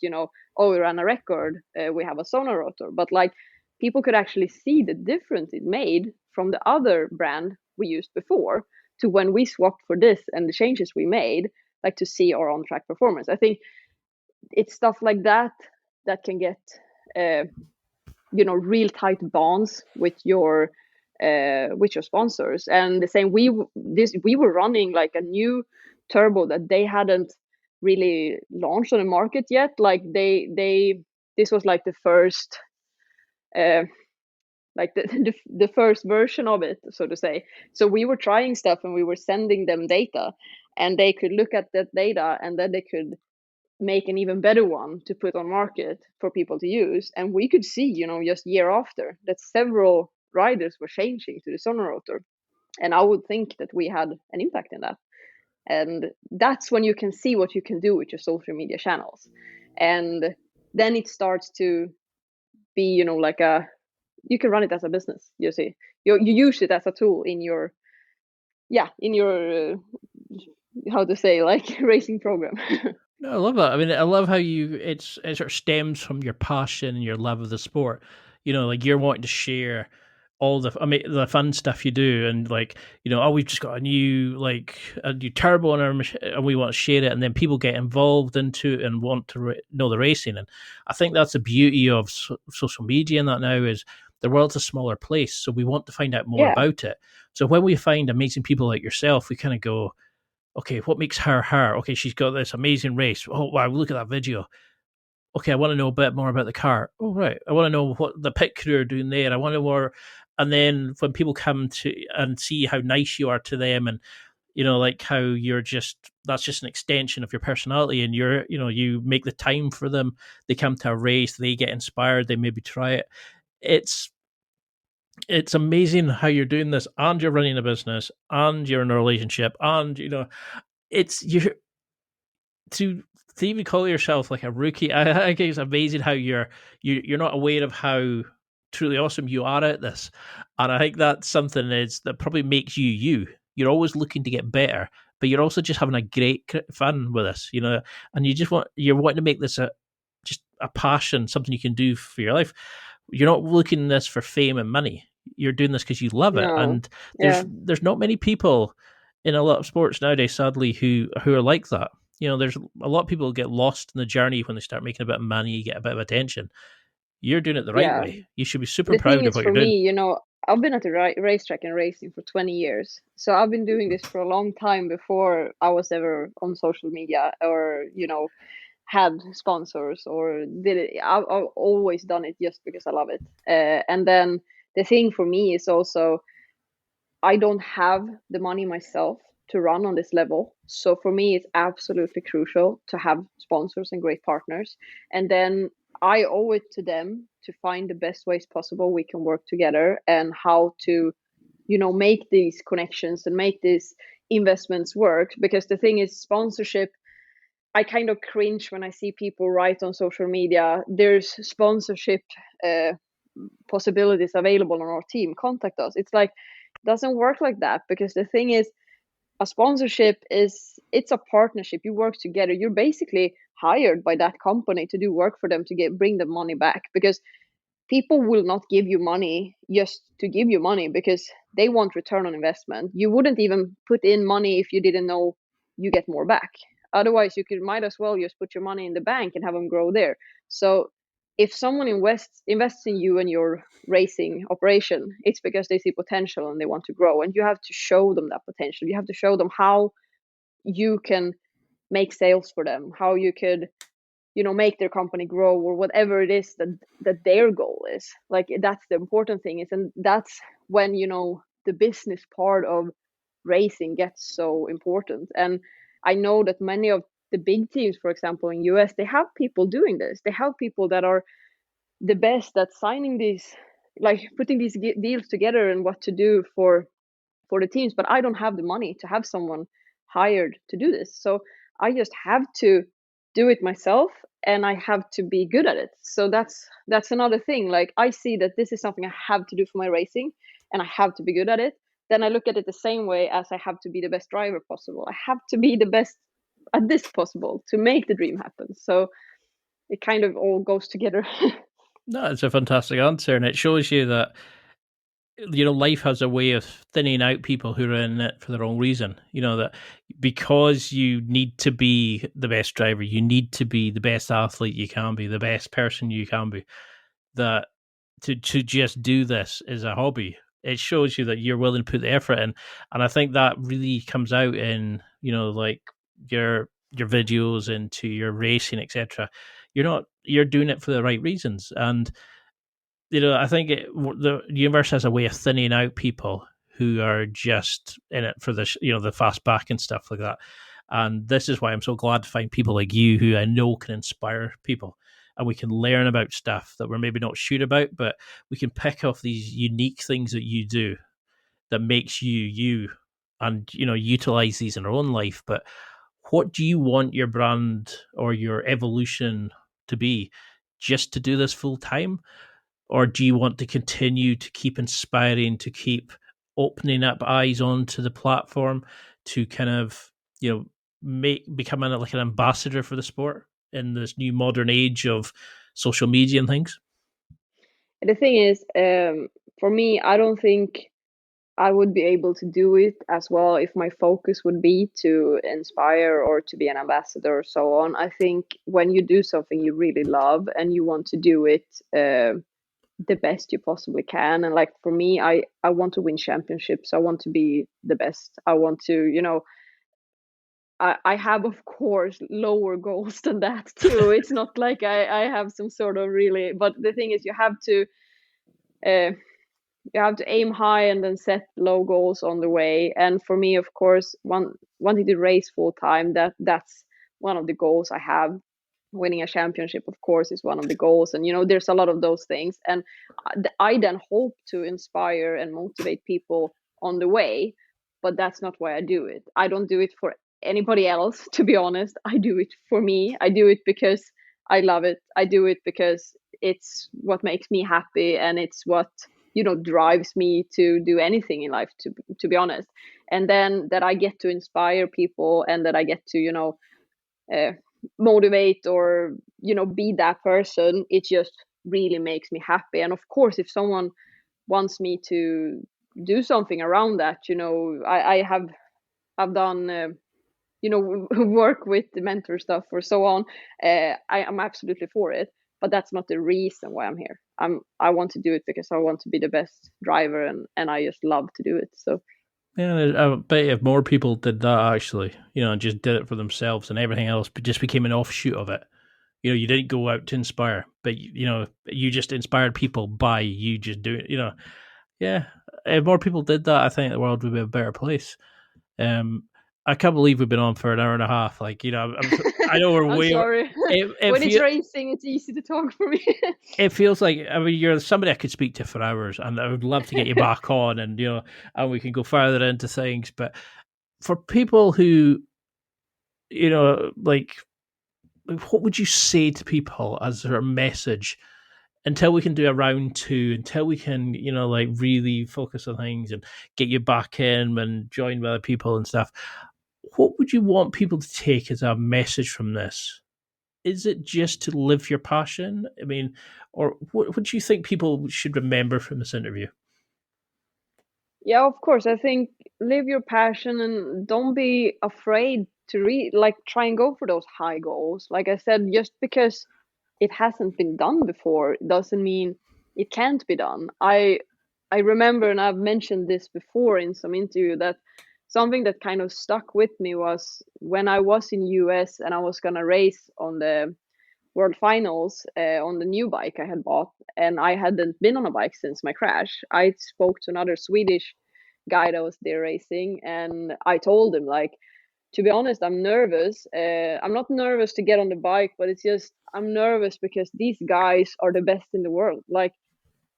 oh, we ran a record, we have a Sona rotor, but like people could actually see the difference it made from the other brand we used before to when we swapped for this, and the changes we made, like to see our on track performance. I think it's stuff like that that can get uh, real tight bonds with your sponsors. And the same, we were running like a new turbo that they hadn't really launched on the market yet. Like they this was like the first like the first version of it, so to say. So we were trying stuff and we were sending them data, and they could look at that data, and then they could make an even better one to put on market for people to use. And we could see, just year after, that several riders were changing to the Sonorotor. And I would think that we had an impact in that. And that's when you can see what you can do with your social media channels. And then it starts to be, like you can run it as a business. You see, you use it as a tool in your, how to say, like, racing program. No, I love that. I mean, I love how it sort of stems from your passion and your love of the sport. Like you're wanting to share all the fun stuff you do, and like, oh, we've just got a new turbo on our machine, and we want to share it, and then people get involved into it and want to know the racing. And I think that's the beauty of social media and that now is the world's a smaller place, so we want to find out more Yeah. about it. So when we find amazing people like yourself, we kind of go, okay, what makes her her? Okay, she's got this amazing race. Oh wow, look at that video. Okay, I want to know a bit more about the car. Oh right, I want to know what the pit crew are doing there. I want to know more. And then when people come to and see how nice you are to them, and like how you're that's just an extension of your personality, and you make the time for them. They come to a race, they get inspired, they maybe try it. It's amazing how you're doing this, and you're running a business, and you're in a relationship, and it's to even call yourself like a rookie. I think it's amazing how you're not aware of how truly awesome you are at this, and I think that's something that probably makes you you. You're always looking to get better, but you're also just having a great fun with this, and you're wanting to make this just a passion, something you can do for your life. You're not looking at this for fame and money. You're doing this because you love it, No. and Yeah. there's not many people in a lot of sports nowadays, sadly, who are like that. There's a lot of people get lost in the journey when they start making a bit of money, get a bit of attention. You're doing it the right Yeah. way. You should be super The thing proud of is, what for you're doing. me, I've been at the racetrack and racing for 20 years. So I've been doing this for a long time before I was ever on social media or, had sponsors or did it. I've always done it just because I love it. And then the thing for me is also, I don't have the money myself to run on this level. So for me, it's absolutely crucial to have sponsors and great partners. And then I owe it to them to find the best ways possible we can work together and how to, make these connections and make these investments work. Because the thing is, sponsorship, I kind of cringe when I see people write on social media, there's sponsorship uh, possibilities available on our team, contact us. It's like, it doesn't work like that, because the thing is, a sponsorship it's a partnership. You work together. You're basically hired by that company to do work for them to bring the money back, because people will not give you money just to give you money, because they want return on investment. You wouldn't even put in money if you didn't know you get more back. Otherwise, you might as well just put your money in the bank and have them grow there. So if someone invests in you and your racing operation, it's because they see potential and they want to grow, and you have to show them that potential. You have to show them how you can make sales for them, how you could make their company grow, or whatever it is that their goal is. Like, that's the important thing is, and that's when the business part of racing gets so important. And I know that many of the big teams, for example in US, they have people doing this. They have people that are the best at signing these, like putting these deals together and what to do for the teams. But I don't have the money to have someone hired to do this, so I just have to do it myself, and I have to be good at it. So that's another thing. Like, I see that this is something I have to do for my racing, and I have to be good at it. Then I look at it the same way as I have to be the best driver possible. I have to be the best at this possible to make the dream happen. So it kind of all goes together. No, it's a fantastic answer, and it shows you that life has a way of thinning out people who are in it for the wrong reason. That because you need to be the best driver, you need to be the best athlete you can be, the best person you can be. That to just do this as a hobby, it shows you that you're willing to put the effort in, and I think that really comes out in like your videos, into your racing, etc. You're doing it for the right reasons, and I think the universe has a way of thinning out people who are just in it for the fast back and stuff like that. And this is why I'm so glad to find people like you who I know can inspire people, and we can learn about stuff that we're maybe not sure about, but we can pick off these unique things that you do that makes you you, and utilize these in our own life. But what do you want your brand or your evolution to be? Just to do this full time? Or do you want to continue to keep inspiring, to keep opening up eyes onto the platform, to kind of become like an ambassador for the sport in this new modern age of social media and things? The thing is, for me, I don't think I would be able to do it as well if my focus would be to inspire or to be an ambassador or so on. I think when you do something you really love and you want to do it the best you possibly can. And like for me, I want to win championships. I want to be the best. I want to, I have of course lower goals than that too. It's not like I have some sort of really, but the thing is uh, you have to aim high and then set low goals on the way. And for me, of course, wanting to race full time, that's one of the goals I have. Winning a championship, of course, is one of the goals, and there's a lot of those things. And I then hope to inspire and motivate people on the way, but that's not why I do it. I don't do it for anybody else, to be honest. I do it for me. I do it because I love it. I do it because it's what makes me happy, and it's what drives me to do anything in life, to be honest. And then that I get to inspire people, and that I get to uh, motivate, or be that person, it just really makes me happy. And of course, if someone wants me to do something around that, I have I've done work with the mentor stuff or so on. I'm absolutely for it, but that's not the reason why I'm here. I want to do it because I want to be the best driver, and I just love to do it. So Yeah, I bet if more people did that, actually, and just did it for themselves, and everything else just became an offshoot of it. You didn't go out to inspire, but you just inspired people by you just doing. Yeah. If more people did that, I think the world would be a better place. I can't believe we've been on for an hour and a half. Like, I know we're I'm way. sorry. When it's racing, it's easy to talk for me. It feels like, you're somebody I could speak to for hours, and I would love to get you back on, and and we can go further into things. But for people who, like, what would you say to people as their message until we can do a round two, until we can, like, really focus on things and get you back in and join with other people and stuff? What would you want people to take as a message from this? Is it just to live your passion? I mean, or what do you think people should remember from this interview? Yeah, of course. I think live your passion and don't be afraid to try and go for those high goals. Like I said, just because it hasn't been done before doesn't mean it can't be done. I remember, and I've mentioned this before in some interview, that something that kind of stuck with me was when I was in US and I was gonna race on the World Finals on the new bike I had bought, and I hadn't been on a bike since my crash. I spoke to another Swedish guy that was there racing, and I told him, like, to be honest, I'm nervous. I'm not nervous to get on the bike, but it's just I'm nervous because these guys are the best in the world. Like,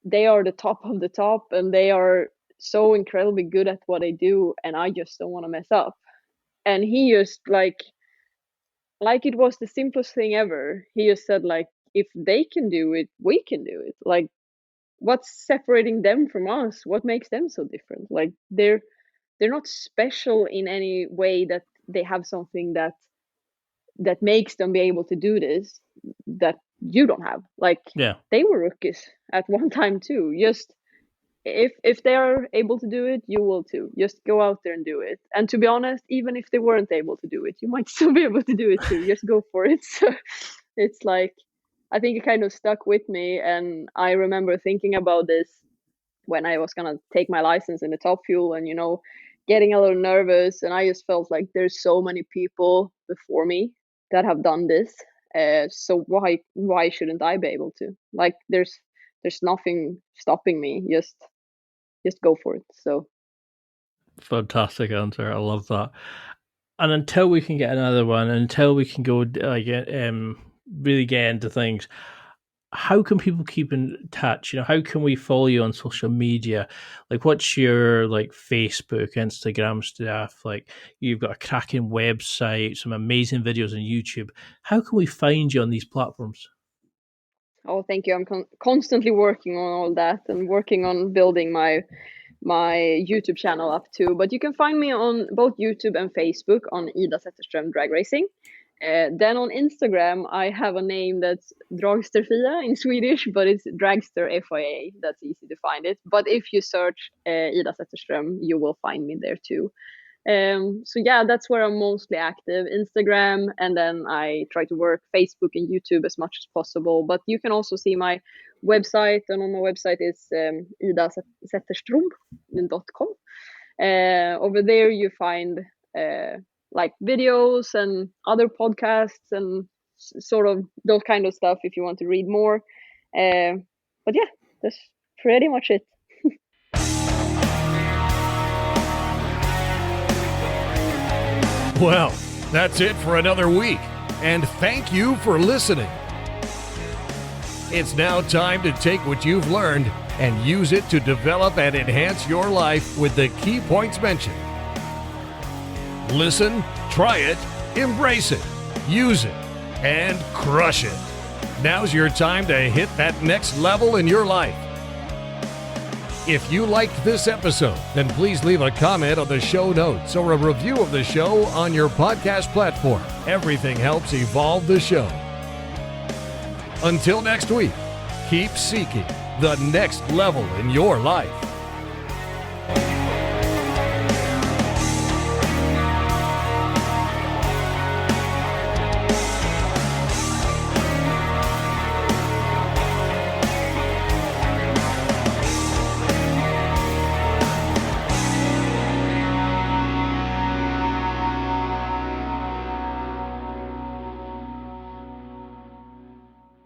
they are the top of the top, and they are so incredibly good at what they do, and I just don't want to mess up. And he just like it was the simplest thing ever. He just said, like, if they can do it, we can do it. Like, what's separating them from us? What makes them so different? Like, they're not special in any way that they have something that makes them be able to do this that you don't have. Like, Yeah. they were rookies at one time too. Just if they are able to do it, you will too. Just go out there and do it. And to be honest, even if they weren't able to do it, you might still be able to do it too. Just go for it. So it's like, I think it kind of stuck with me, and I remember thinking about this when I was gonna take my license in the Top Fuel, and getting a little nervous. And I just felt like there's so many people before me that have done this. So why shouldn't I be able to? Like, there's nothing stopping me. Just go for it. So Fantastic answer. I love that. And until we can get another one, until we can go really get into things, how can people keep in touch? How can we follow you on social media? Like, what's your Facebook, Instagram stuff? Like, you've got a cracking website, some amazing videos on YouTube. How can we find you on these platforms? oh, thank you. I'm constantly working on all that and working on building my YouTube channel up too. But you can find me on both YouTube and Facebook on Ida Zetterström Drag Racing. Then on Instagram, I have a name that's Dragsterfia in Swedish, but it's Dragster FIA. That's easy to find it. But if you search Ida Zetterström, you will find me there too. So yeah, that's where I'm mostly active, Instagram, and then I try to work Facebook and YouTube as much as possible. But you can also see my website, and on my website is idazetterström.com. Over there you find like videos and other podcasts and sort of those kind of stuff if you want to read more. But yeah, that's pretty much it. Well, that's it for another week, and thank you for listening. It's now time to take what you've learned and use it to develop and enhance your life with the key points mentioned. Listen, try it, embrace it, use it, and crush it. Now's your time to hit that next level in your life. If you liked this episode, then please leave a comment on the show notes or a review of the show on your podcast platform. Everything helps evolve the show. Until next week, keep seeking the next level in your life.